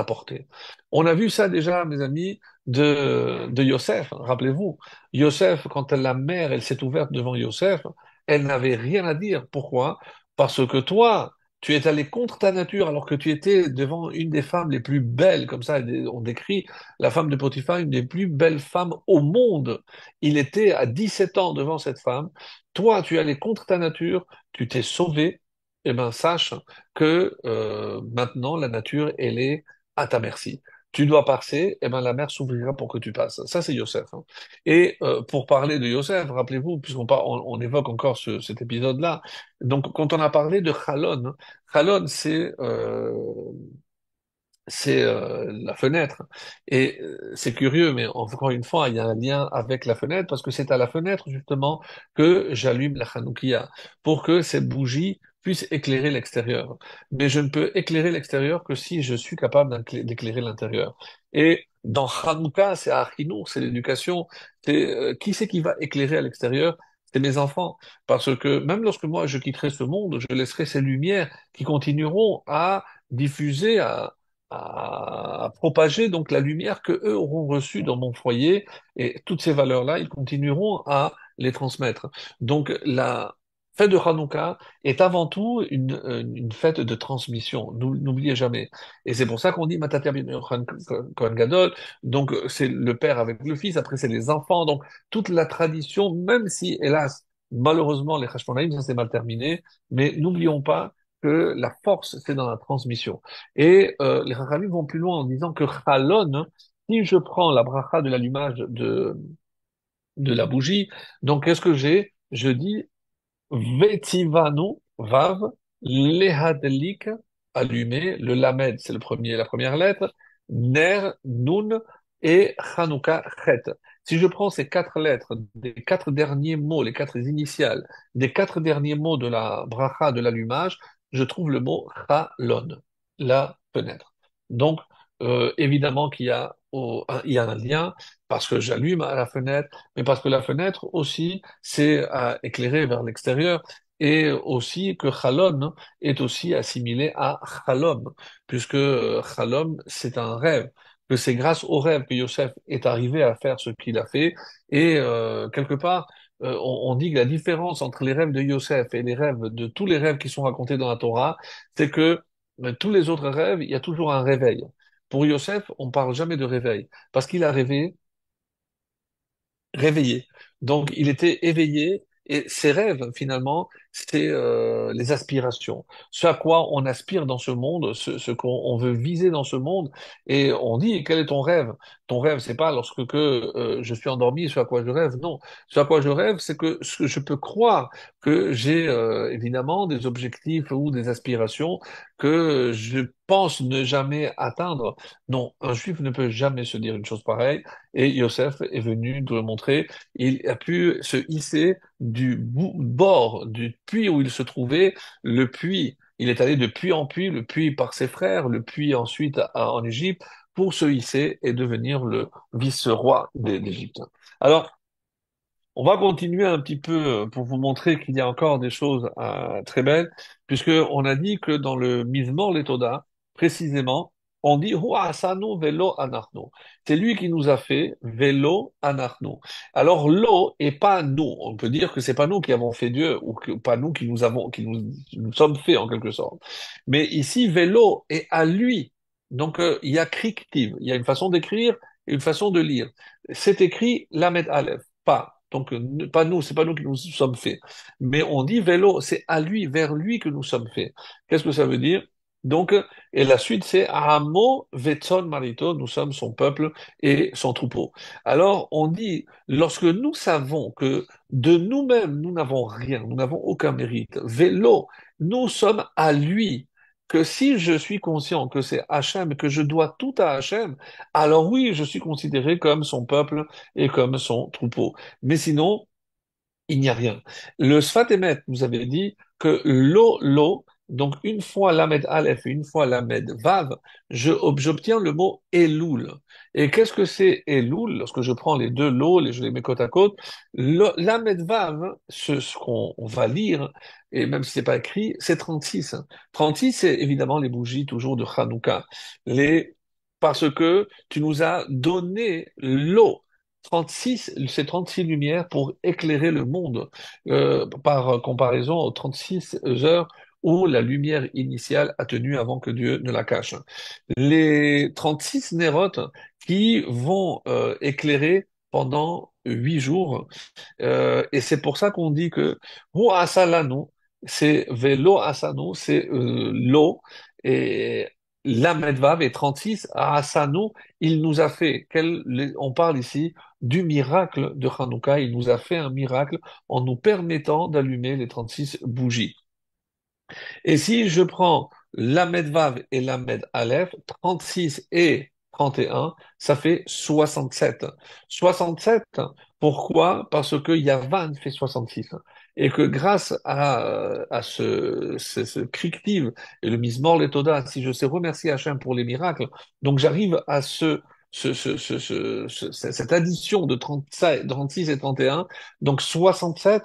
portée. On a vu ça déjà, mes amis, de Yosef. Rappelez-vous, Yosef, quand la mer elle s'est ouverte devant Yosef, elle n'avait rien à dire. Pourquoi? Parce que toi, tu es allé contre ta nature alors que tu étais devant une des femmes les plus belles, comme ça on décrit la femme de Potiphar, une des plus belles femmes au monde. Il était à 17 ans devant cette femme. Toi, tu es allé contre ta nature, tu t'es sauvé, eh ben sache que maintenant la nature, elle est à ta merci. Tu dois passer, eh ben la mer s'ouvrira pour que tu passes. Ça, c'est Yosef, hein. Et pour parler de Yosef, rappelez-vous, puisqu'on évoque encore cet épisode-là, donc quand on a parlé de Chalon, hein, Chalon, c'est la fenêtre. Et c'est curieux, mais encore une fois, il y a un lien avec la fenêtre, parce que c'est à la fenêtre, justement, que j'allume la Hanoukia, pour que cette bougie puisse éclairer l'extérieur. Mais je ne peux éclairer l'extérieur que si je suis capable d'éclairer l'intérieur. Et dans Hanouka, c'est Achinour, c'est l'éducation, c'est qui c'est qui va éclairer à l'extérieur? C'est mes enfants. Parce que même lorsque moi je quitterai ce monde, je laisserai ces lumières qui continueront à diffuser, à propager donc la lumière que eux auront reçue dans mon foyer et toutes ces valeurs-là, ils continueront à les transmettre. Donc la fête de Hanouka est avant tout une fête de transmission. N'oubliez jamais. Et c'est pour ça qu'on dit Matata ben Kohen Gadol. Donc c'est le père avec le fils. Après c'est les enfants. Donc toute la tradition, même si hélas Malheureusement, les Hashmonaïm, ça s'est mal terminé, mais n'oublions pas que la force, c'est dans la transmission. Et les Chachamim vont plus loin en disant que Chalon, si je prends la bracha de l'allumage de la bougie, donc qu'est-ce que j'ai? Je dis Vetivanu, Vav, Lehadlik, allumé, le Lamed, c'est le premier, la première lettre, Ner, Nun, et Chanukah, Chet. Si je prends ces quatre lettres, des quatre derniers mots, les quatre initiales, des quatre derniers mots de la bracha de l'allumage, je trouve le mot Chalon, la fenêtre. Donc, évidemment qu'il y a, il y a un lien, parce que j'allume à la fenêtre, mais parce que la fenêtre aussi, c'est à éclairer vers l'extérieur, et aussi que Chalon est aussi assimilé à Chalom, puisque Chalom, c'est un rêve, que c'est grâce au rêve que Yosef est arrivé à faire ce qu'il a fait, et quelque part, on dit que la différence entre les rêves de Yosef et les rêves de tous les rêves qui sont racontés dans la Torah, c'est que tous les autres rêves, il y a toujours un réveil. Pour Yosef, on parle jamais de réveil, parce qu'il a rêvé réveillé. Donc, il était éveillé et ses rêves, finalement, c'est les aspirations. Ce à quoi on aspire dans ce monde, ce qu'on on veut viser dans ce monde. Et on dit, quel est ton rêve? Ton rêve, c'est pas lorsque je suis endormi, ce à quoi je rêve. Non. Ce à quoi je rêve, c'est que je peux croire que j'ai évidemment des objectifs ou des aspirations que je pense ne jamais atteindre. Non, un juif ne peut jamais se dire une chose pareille. Et Yosef est venu nous le montrer. Il a pu se hisser du bord du puits où il se trouvait, le puits. Il est allé de puits en puits, le puits par ses frères, le puits ensuite en Égypte, pour se hisser et devenir le vice-roi d'Égypte. Alors, on va continuer un petit peu pour vous montrer qu'il y a encore des choses très belles, puisque on a dit que dans le Mizmor Letoda, précisément, on dit Hu asanu velo anachnu. C'est lui qui nous a fait velo anachnu. Alors l'eau est pas nous. On peut dire que c'est pas nous qui avons fait Dieu ou que pas nous qui nous sommes faits en quelque sorte. Mais ici vélo est à lui. Donc il y a kriktiv, il y a une façon d'écrire et une façon de lire. C'est écrit Lamed Aleph pas. Donc, pas nous, c'est pas nous qui nous sommes faits. Mais on dit vélo, c'est à lui, vers lui que nous sommes faits. Qu'est-ce que ça veut dire? Donc, et la suite, c'est Amo Vetson Marito, nous sommes son peuple et son troupeau. Alors, on dit, lorsque nous savons que de nous-mêmes, nous n'avons rien, nous n'avons aucun mérite, vélo, nous sommes à lui, que si je suis conscient que c'est Hachem, que je dois tout à Hachem, alors oui, je suis considéré comme son peuple et comme son troupeau. Mais sinon, il n'y a rien. Le Sfat Emet nous avait dit que l'eau, donc une fois Lamed Aleph et une fois Lamed Vav, j'obtiens le mot Elul. Et qu'est-ce que c'est Elul? Lorsque je prends les deux lots, je les mets côte à côte, Lamed Vav, ce qu'on on va lire, et même si c'est pas écrit, c'est 36. 36, c'est évidemment les bougies toujours de Hanouka. Parce que tu nous as donné l'eau. 36, c'est 36 lumières pour éclairer le monde, par comparaison aux 36 heures où la lumière initiale a tenu avant que Dieu ne la cache. Les 36 nérotes qui vont éclairer pendant 8 jours, et c'est pour ça qu'on dit que Hu asalanu, c'est velo asanu, c'est l'eau, et la medvav est 36, asanu, il nous a fait, on parle ici du miracle de Hanouka, il nous a fait un miracle en nous permettant d'allumer les 36 bougies. Et si je prends Lamed Vav et Lamed Aleph, 36 et 31, ça fait 67. 67, pourquoi? Parce que Yavan fait 66. Et que grâce à ce crictive et le Mizmor Letoda, si je sais remercier Hachem pour les miracles, donc j'arrive à cette addition de 37, 36 et 31, donc 67,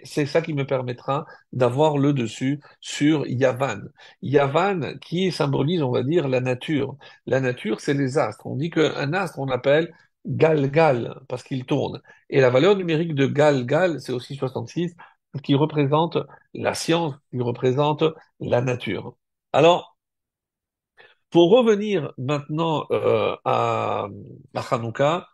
c'est ça qui me permettra d'avoir le dessus sur Yavan. Yavan qui symbolise, on va dire, la nature. La nature, c'est les astres. On dit qu'un astre, on appelle Galgal, parce qu'il tourne. Et la valeur numérique de Galgal, c'est aussi 66, qui représente la science, qui représente la nature. Alors, pour revenir maintenant à Hanouka,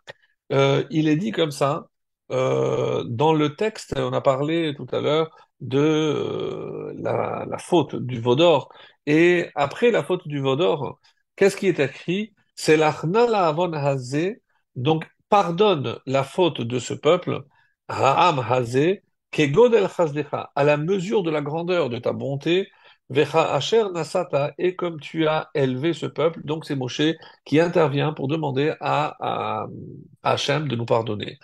il est dit comme ça, dans le texte, on a parlé tout à l'heure de la faute du veau d'or. Et après la faute du veau d'or, qu'est-ce qui est écrit? C'est l'achna la'avon hazé, donc pardonne la faute de ce peuple, ha'am hazé, kegodel chazdecha, à la mesure de la grandeur de ta bonté, vecha asher nasata, et comme tu as élevé ce peuple, donc c'est Moshe qui intervient pour demander à Hachem de nous pardonner.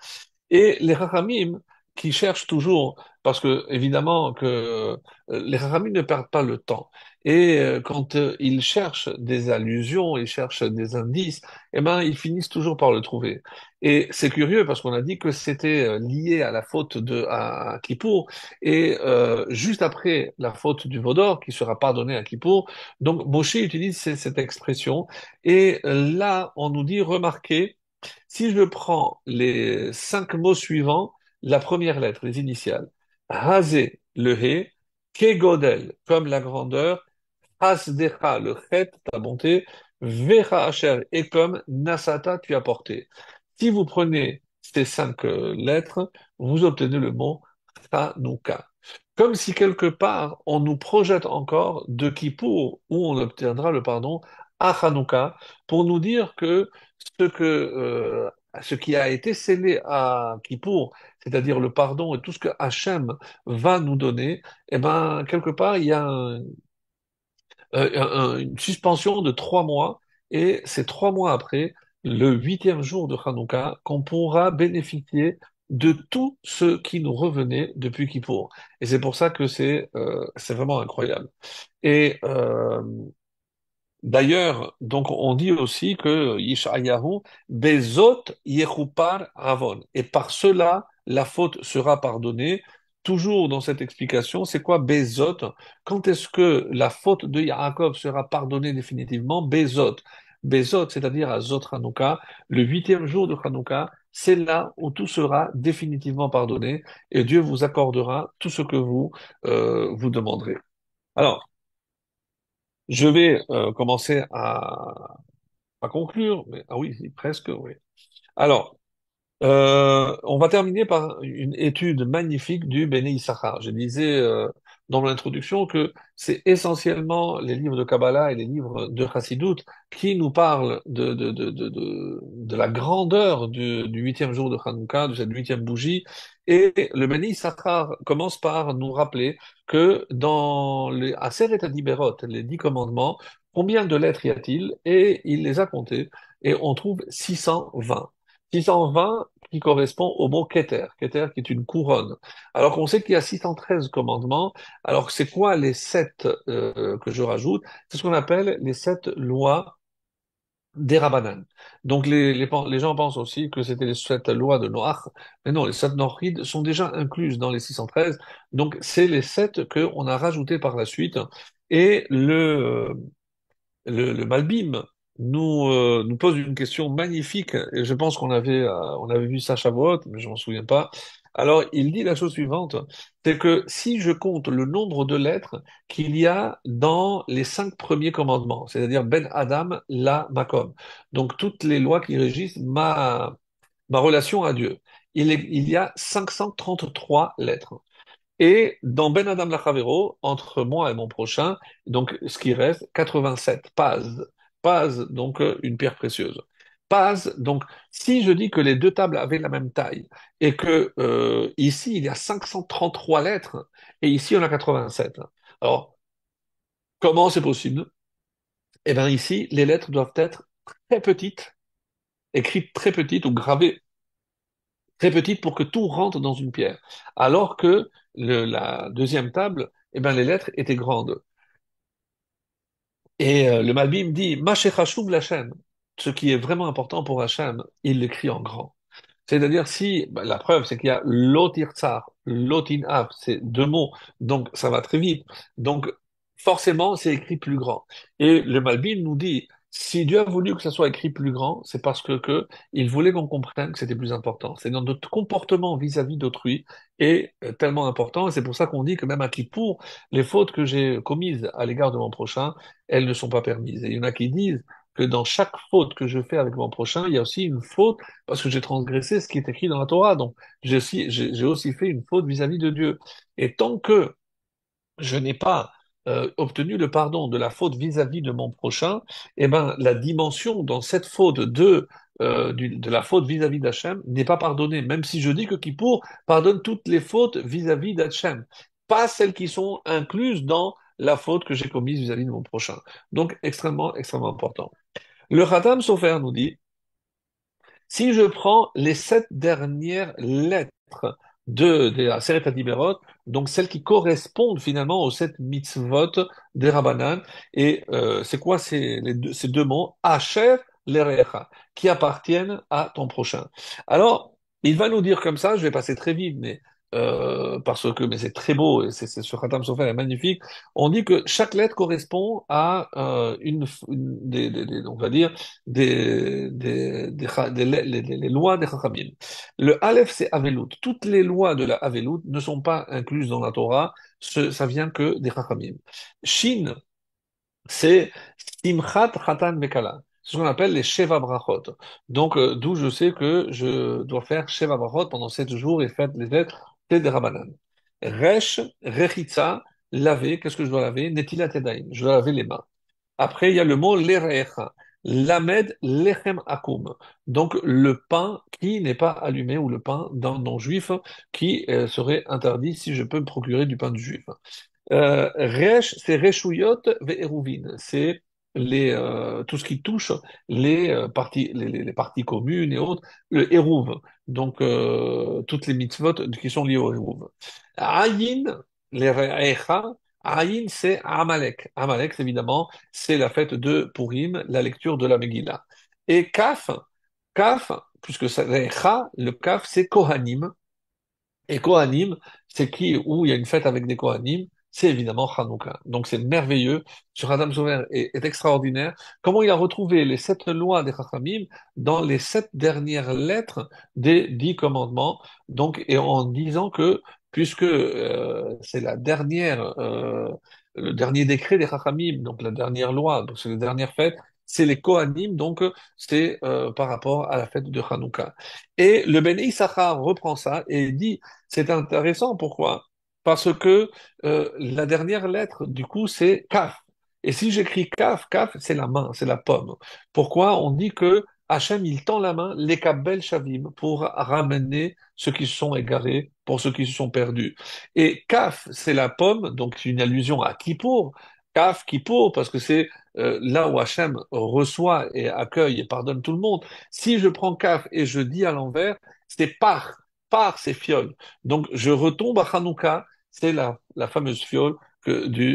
Et les Chachamim qui cherchent toujours, parce que évidemment que les Chachamim ne perdent pas le temps. Et quand ils cherchent des allusions, ils cherchent des indices, eh ben ils finissent toujours par le trouver. Et c'est curieux parce qu'on a dit que c'était lié à la faute de à Kippour, et juste après la faute du Vaudor qui sera pardonnée à Kippour, donc Moshe utilise cette expression. Et là, on nous dit, remarquez. Si je prends les 5 mots suivants, la première lettre, les initiales, Hazé, le He, Kegodel, comme la grandeur, Hasdecha, le Chet, ta bonté, Vecha Asher, et comme Nasata, tu as porté. Si vous prenez ces 5 lettres, vous obtenez le mot Chanukah. Comme si quelque part on nous projette encore de Kippour, où on obtiendra le pardon à Hanouka, pour nous dire que ce qui a été scellé à Kippour, c'est-à-dire le pardon et tout ce que Hachem va nous donner, eh ben, quelque part, il y a une suspension de 3 mois, et c'est 3 mois après, le 8e jour de Hanouka, qu'on pourra bénéficier de tout ce qui nous revenait depuis Kippour. Et c'est pour ça que c'est vraiment incroyable. Et d'ailleurs, donc on dit aussi que Yishayahu, Bezot Yechupar Avon. Et par cela, la faute sera pardonnée. Toujours dans cette explication, c'est quoi Bezot? Quand est-ce que la faute de Yaakov sera pardonnée définitivement? Bezot. Bezot, c'est-à-dire à Zot Hanouka, le 8e jour de Hanouka, c'est là où tout sera définitivement pardonné et Dieu vous accordera tout ce que vous demanderez. Alors, je vais commencer à conclure, mais ah oui, si, presque, oui. Alors, on va terminer par une étude magnifique du Bnei Issachar. Je disais dans l'introduction que c'est essentiellement les livres de Kabbalah et les livres de Chassidut qui nous parlent de la grandeur du 8e jour de Hanouka, de cette 8e bougie. Et le Bnei Issachar commence par nous rappeler que dans les Aseret HaDiberot, les 10 commandements, combien de lettres y a-t-il? Et il les a comptés, et on trouve 620. 620 qui correspond au mot Keter, Keter qui est une couronne. Alors qu'on sait qu'il y a 613 commandements, alors c'est quoi les 7 que je rajoute? C'est ce qu'on appelle les 7 lois des Rabbanan. Donc les gens pensent aussi que c'était les 7 lois de Noach, mais non, les 7 Noachide sont déjà incluses dans les 613, donc c'est les 7 qu'on a rajoutés par la suite. Et le Malbim nous pose une question magnifique, et je pense qu'on avait vu ça Shavuot, mais je m'en souviens pas. Alors, il dit la chose suivante, c'est que si je compte le nombre de lettres qu'il y a dans les 5 premiers commandements, c'est-à-dire Ben Adam, La, Makom, donc toutes les lois qui régissent ma relation à Dieu, il y a 533 lettres. Et dans Ben Adam Lachavero, entre moi et mon prochain, donc ce qui reste, 87, paz. Paz, donc une pierre précieuse. Paz, donc si je dis que les 2 tables avaient la même taille, et que ici il y a 533 lettres, et ici on a 87. Alors, comment c'est possible? Eh bien ici, les lettres doivent être très petites, écrites très petites ou gravées très petites pour que tout rentre dans une pierre. Alors que la 2e table, eh ben, les lettres étaient grandes. Et le Malbim dit, Mashechashuv Lachem, ce qui est vraiment important pour Hachem, il l'écrit en grand. C'est-à-dire si, bah, la preuve, c'est qu'il y a lotirtsar, lotinaf, c'est 2 mots, donc ça va très vite. Donc forcément, c'est écrit plus grand. Et le Malbim nous dit, si Dieu a voulu que ça soit écrit plus grand, c'est parce que il voulait qu'on comprenne que c'était plus important. C'est dans notre comportement vis-à-vis d'autrui est tellement important, et c'est pour ça qu'on dit que même à Kippour, les fautes que j'ai commises à l'égard de mon prochain, elles ne sont pas permises. Et il y en a qui disent que dans chaque faute que je fais avec mon prochain, il y a aussi une faute parce que j'ai transgressé ce qui est écrit dans la Torah. Donc, j'ai aussi fait une faute vis-à-vis de Dieu. Et tant que je n'ai pas obtenu le pardon de la faute vis-à-vis de mon prochain, eh ben, la dimension dans cette faute de la faute vis-à-vis d'Hachem n'est pas pardonnée, même si je dis que Kippour pardonne toutes les fautes vis-à-vis d'Hachem, pas celles qui sont incluses dans la faute que j'ai commise vis-à-vis de mon prochain. Donc, extrêmement, extrêmement important. Le Khatam Sofer nous dit, si je prends les 7 dernières lettres de la Seret HaDiberot, donc celles qui correspondent finalement aux 7 mitzvot des Rabbanan, et c'est quoi ces deux mots? Asher l'erecha, qui appartiennent à ton prochain. Alors, il va nous dire comme ça, je vais passer très vite, parce que mais c'est très beau, et ce Khatam Sofer est magnifique. On dit que chaque lettre correspond à on va dire, les lois des Chachamim. Le Aleph, c'est Avelut. Toutes les lois de la Avelut ne sont pas incluses dans la Torah, ça vient que des Chachamim. Shin, c'est Simchat Chatan Vekala. C'est ce qu'on appelle les Sheva Brachot. Donc, d'où je sais que je dois faire Sheva Brachot pendant 7 jours et faire les lettres, c'est des Rabbanan. Resh, Rechitza, laver, qu'est-ce que je dois laver? Netilat Yadayim, je dois laver les mains. Après, il y a le mot l'erecha. Lamed lechem akum. Donc, le pain qui n'est pas allumé ou le pain d'un non-juif qui serait interdit si je peux me procurer du pain du juif. Resh, c'est reshuyot ve'eruvin. C'est tout ce qui touche les parties communes et autres, le eruv. Donc, toutes les mitzvot qui sont liées au eruv. Ayin, les re'echa. Ayin, c'est Amalek. Amalek, évidemment, c'est la fête de Purim, la lecture de la Megillah. Et Kaf, puisque c'est Recha, le Kaf, c'est Kohanim. Et Kohanim, c'est qui, où il y a une fête avec des Kohanim, c'est évidemment Hanouka. Donc c'est merveilleux. Sur Adam Sover est extraordinaire. Comment il a retrouvé les 7 lois des Chachamim dans les 7 dernières lettres des 10 commandements. Donc, et en disant que, puisque c'est le dernier décret des Chachamim, donc la dernière loi, donc c'est les dernières fêtes, c'est les Kohanim, donc c'est par rapport à la fête de Hanouka. Et le Bnei Issachar reprend ça et dit c'est intéressant, pourquoi? Parce que la dernière lettre, du coup, c'est Kaf. Et si j'écris Kaf, Kaf, c'est la main, c'est la pomme. Pourquoi? On dit que Hachem, il tend la main, les Kabel Shavim, pour ramener ceux qui se sont égarés, pour ceux qui se sont perdus. Et Kaf, c'est la pomme, donc c'est une allusion à Kippour. Kaf, Kippour, parce que c'est là où Hachem reçoit et accueille et pardonne tout le monde. Si je prends Kaf et je dis à l'envers, c'est par ces fioles. Donc, je retombe à Hanouka, c'est la fameuse fiole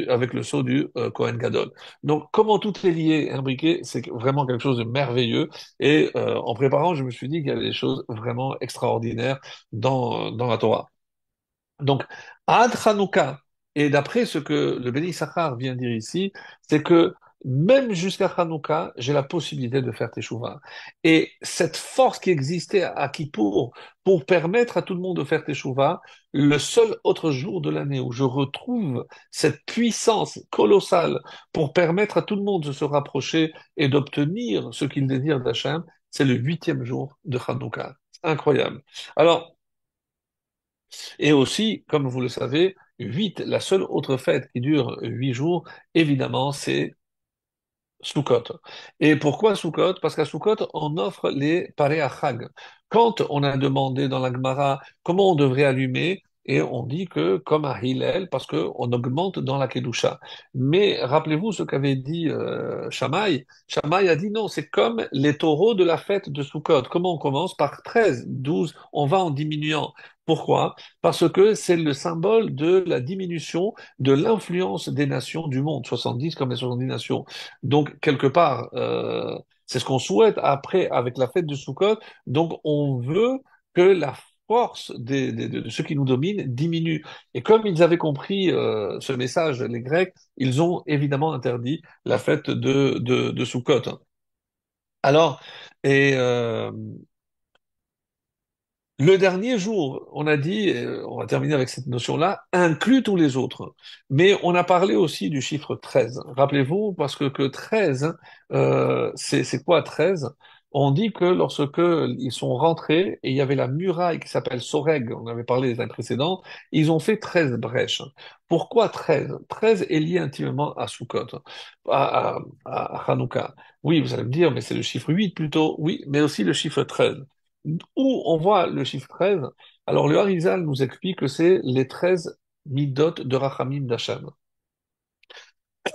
avec le sceau du Kohen Gadol. Donc, comment tout est lié, imbriqué, c'est vraiment quelque chose de merveilleux. Et en préparant, je me suis dit qu'il y avait des choses vraiment extraordinaires dans la Torah. Donc, Ad Hanouka, et d'après ce que le Béni Sachar vient dire ici, c'est que même jusqu'à Hanouka, j'ai la possibilité de faire Teshuvah. Et cette force qui existait à Kippour pour permettre à tout le monde de faire Teshuvah, le seul autre jour de l'année où je retrouve cette puissance colossale pour permettre à tout le monde de se rapprocher et d'obtenir ce qu'il désire d'Hachem, c'est le 8e jour de Hanouka. Incroyable. Alors, et aussi, comme vous le savez, 8, la seule autre fête qui dure 8 jours, évidemment, c'est Sukkot. Et pourquoi Sukkot? Parce qu'à Sukkot, on offre les parés à Chag. Quand on a demandé dans la Gemara comment on devrait allumer, et on dit que comme à Hillel, parce qu'on augmente dans la Kedusha. Mais rappelez-vous ce qu'avait dit Shammai. Shammai a dit non, c'est comme les taureaux de la fête de Sukkot. Comment on commence? Par 13, 12, on va en diminuant. Pourquoi? Parce que c'est le symbole de la diminution de l'influence des nations du monde, 70 comme les 70 nations. Donc, quelque part, c'est ce qu'on souhaite après avec la fête de Sukkot. Donc, on veut que la force de ceux qui nous dominent diminue. Et comme ils avaient compris ce message, les Grecs, ils ont évidemment interdit la fête de Sukkot. Alors, et Le dernier jour, on a dit, on va terminer avec cette notion-là, inclut tous les autres. Mais on a parlé aussi du chiffre 13. Rappelez-vous, parce que 13, c'est quoi 13? On dit que lorsque ils sont rentrés, et il y avait la muraille qui s'appelle Soreg, on avait parlé les années précédentes, ils ont fait 13 brèches. Pourquoi 13? 13 est lié intimement à Sukkot, à Hanouka. Oui, vous allez me dire, mais c'est le chiffre 8 plutôt. Oui, mais aussi le chiffre 13 où on voit le chiffre 13. Alors le Harizal nous explique que c'est les 13 midot de Rachamim d'Hachem,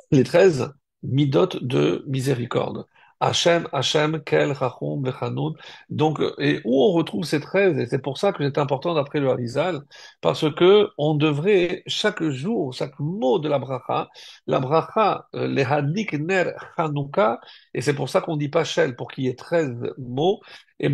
les 13 midot de miséricorde. Hachem, Hachem, Kel, Rachum, Vechanoun. Donc, et où on retrouve ces 13, et c'est pour ça que c'est important d'après le Harizal, parce que on devrait chaque jour, chaque mot de la bracha, les Hadik Ner Chanukah, et c'est pour ça qu'on dit pas Shel, pour qu'il y ait 13 mots, et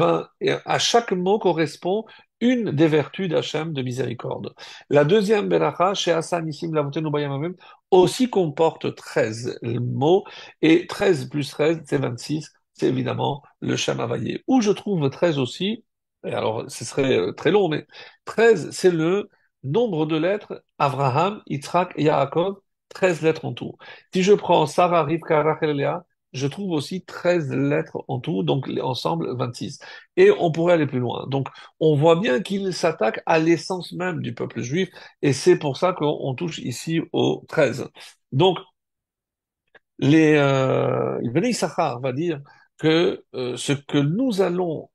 à chaque mot correspond une des vertus d'Hachem de miséricorde. La deuxième beracha, chez Hassan Nissim Lavotenu Bayamamim, aussi comporte 13 mots, et 13 plus 13, c'est 26, c'est évidemment le Shem Havayé. Où je trouve 13 aussi, et alors ce serait très long, mais 13, c'est le nombre de lettres Abraham, Yitzhak et Yaakov, 13 lettres en tout. Si je prends Sarah, Rivka, Rachel et Léa, je trouve aussi 13 lettres en tout, donc ensemble 26. Et on pourrait aller plus loin. Donc on voit bien qu'il s'attaque à l'essence même du peuple juif, et c'est pour ça qu'on touche ici au 13. Donc, le Bnei Issachar va dire que ce que nous allons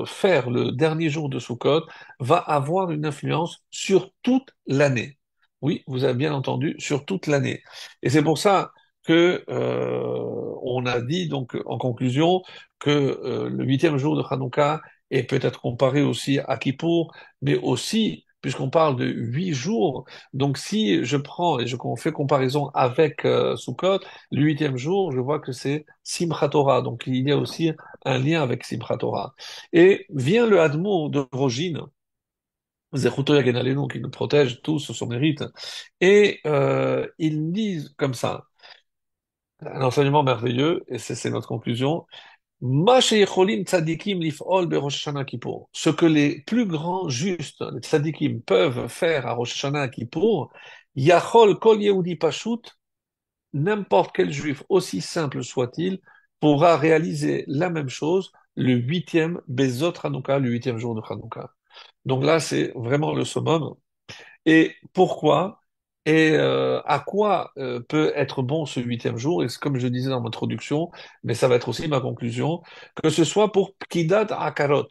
faire le dernier jour de Sukkot va avoir une influence sur toute l'année. Oui, vous avez bien entendu, sur toute l'année. Et c'est pour ça que on a dit donc en conclusion que le huitième jour de Hanouka est peut-être comparé aussi à Kippour, mais aussi puisqu'on parle de 8 jours. Donc si je prends et je fais comparaison avec Sukkot, le huitième jour, je vois que c'est Simchat Torah. Donc il y a aussi un lien avec Simchat Torah. Et vient le Hadmour de Rogine, Zechuto Yagen Aleinu, qui nous protège tous sur son mérite, et ils disent comme ça, un enseignement merveilleux, et c'est notre conclusion. Ma sheyecholim tzadikim lif'ol beRosh Hashanah Kippour. Ce que les plus grands justes, les tzadikim, peuvent faire à Rosh Hashanah Kippour, yachol kol Yehudi pashut, n'importe quel juif, aussi simple soit-il, pourra réaliser la même chose le huitième Bezot Hanouka, le huitième jour de Hanouka. Donc là, c'est vraiment le summum. Et pourquoi et à quoi peut être bon ce huitième jour? Et c'est comme je disais dans mon introduction, mais ça va être aussi ma conclusion, que ce soit pour Pkidat Akarot,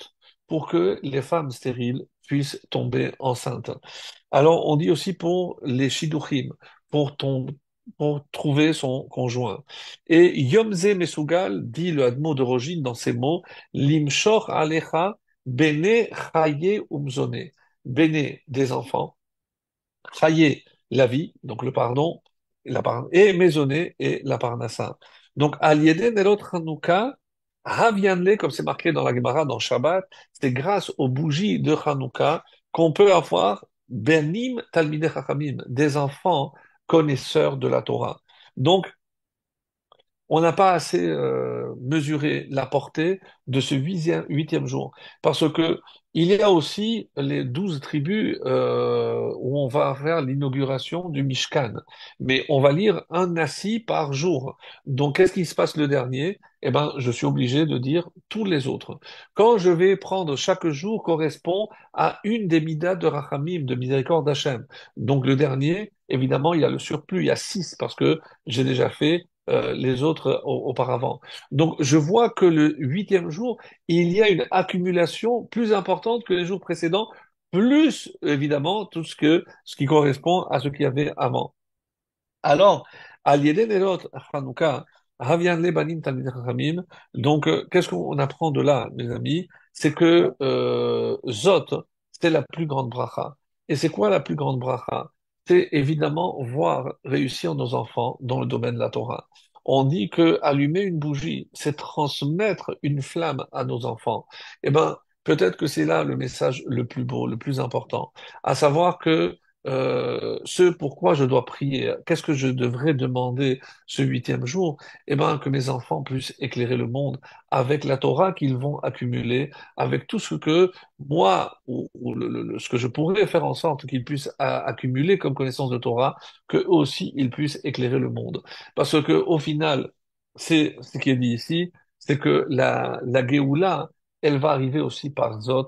pour que les femmes stériles puissent tomber enceintes. Alors, on dit aussi pour les shidduchim, pour, ton, pour trouver son conjoint. Et Yomze Mesugal dit le Hadmo de Rogine dans ces mots, Limshor Alecha Bene Chaye Umzone. Bene des enfants, Chaye la vie, donc le pardon, et Maisonné et la parnassa. Donc, Aliede Nerot Hanouka, Havianle, comme c'est marqué dans la Gemara, dans Shabbat, c'est grâce aux bougies de Hanouka qu'on peut avoir Benim Talmidei Chachamim, des enfants connaisseurs de la Torah. Donc, on n'a pas assez mesuré la portée de ce huitième jour. Parce que il y a aussi les 12 tribus où on va faire l'inauguration du Mishkan. Mais on va lire un nassi par jour. Donc, qu'est-ce qui se passe le dernier? Eh ben, je suis obligé de dire tous les autres. Quand je vais prendre chaque jour correspond à une des midas de Rachamim, de miséricorde d'Hachem. Donc, le dernier, évidemment, il y a le surplus, il y a 6 parce que j'ai déjà fait les autres auparavant. Donc, je vois que le huitième jour, il y a une accumulation plus importante que les jours précédents, plus évidemment tout ce qui correspond à ce qu'il y avait avant. Alors, Al-Yeden Elot Hanouka, Havian Lebanim Talmidei Chachamim. Donc, qu'est-ce qu'on apprend de là, mes amis? C'est que Zot, c'est la plus grande bracha. Et c'est quoi la plus grande bracha? C'est évidemment voir réussir nos enfants dans le domaine de la Torah. On dit que allumer une bougie, c'est transmettre une flamme à nos enfants. Eh ben, peut-être que c'est là le message le plus beau, le plus important, à savoir que ce pourquoi je dois prier, qu'est-ce que je devrais demander ce huitième jour? Eh ben, que mes enfants puissent éclairer le monde avec la Torah qu'ils vont accumuler, avec tout ce que moi, ou ce que je pourrais faire en sorte qu'ils puissent accumuler comme connaissance de Torah, que eux aussi ils puissent éclairer le monde. Parce que au final, c'est ce qui est dit ici, c'est que la Géoula, elle va arriver aussi par Zot,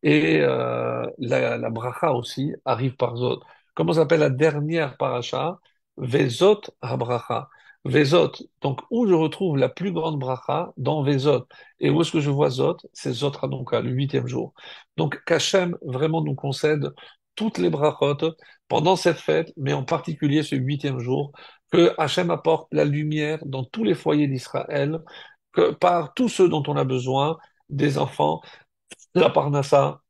et la bracha aussi arrive par Zot. Comment s'appelle la dernière paracha? Vezot habracha. Vezot, donc où je retrouve la plus grande bracha? Dans Vezot. Et où est-ce que je vois Zot? C'est Zot Hanouka, le huitième jour. Donc qu'Hachem vraiment nous concède toutes les brachot pendant cette fête, mais en particulier ce huitième jour, que Hachem apporte la lumière dans tous les foyers d'Israël, que par tous ceux dont on a besoin, des enfants, la parnassa,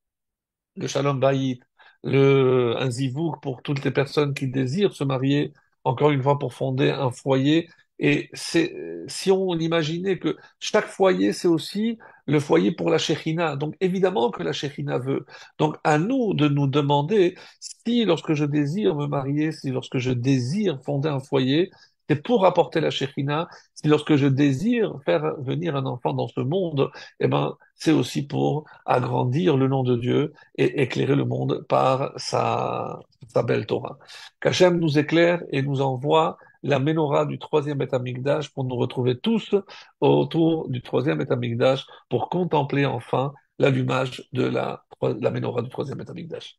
le shalom bayit, un zivouk pour toutes les personnes qui désirent se marier, encore une fois pour fonder un foyer. Et si on imaginait que chaque foyer, c'est aussi le foyer pour la Shekhinah. Donc évidemment que la Shekhinah veut. Donc à nous de nous demander si lorsque je désire me marier, si lorsque je désire fonder un foyer, c'est pour apporter la Shekhinah. Si lorsque je désire faire venir un enfant dans ce monde, eh ben, c'est aussi pour agrandir le nom de Dieu et éclairer le monde par sa belle Torah. Qu'Hachem nous éclaire et nous envoie la menorah du troisième Beth Amikdash pour nous retrouver tous autour du troisième Beth Amikdash pour contempler enfin l'allumage de la menorah du troisième Beth Amikdash.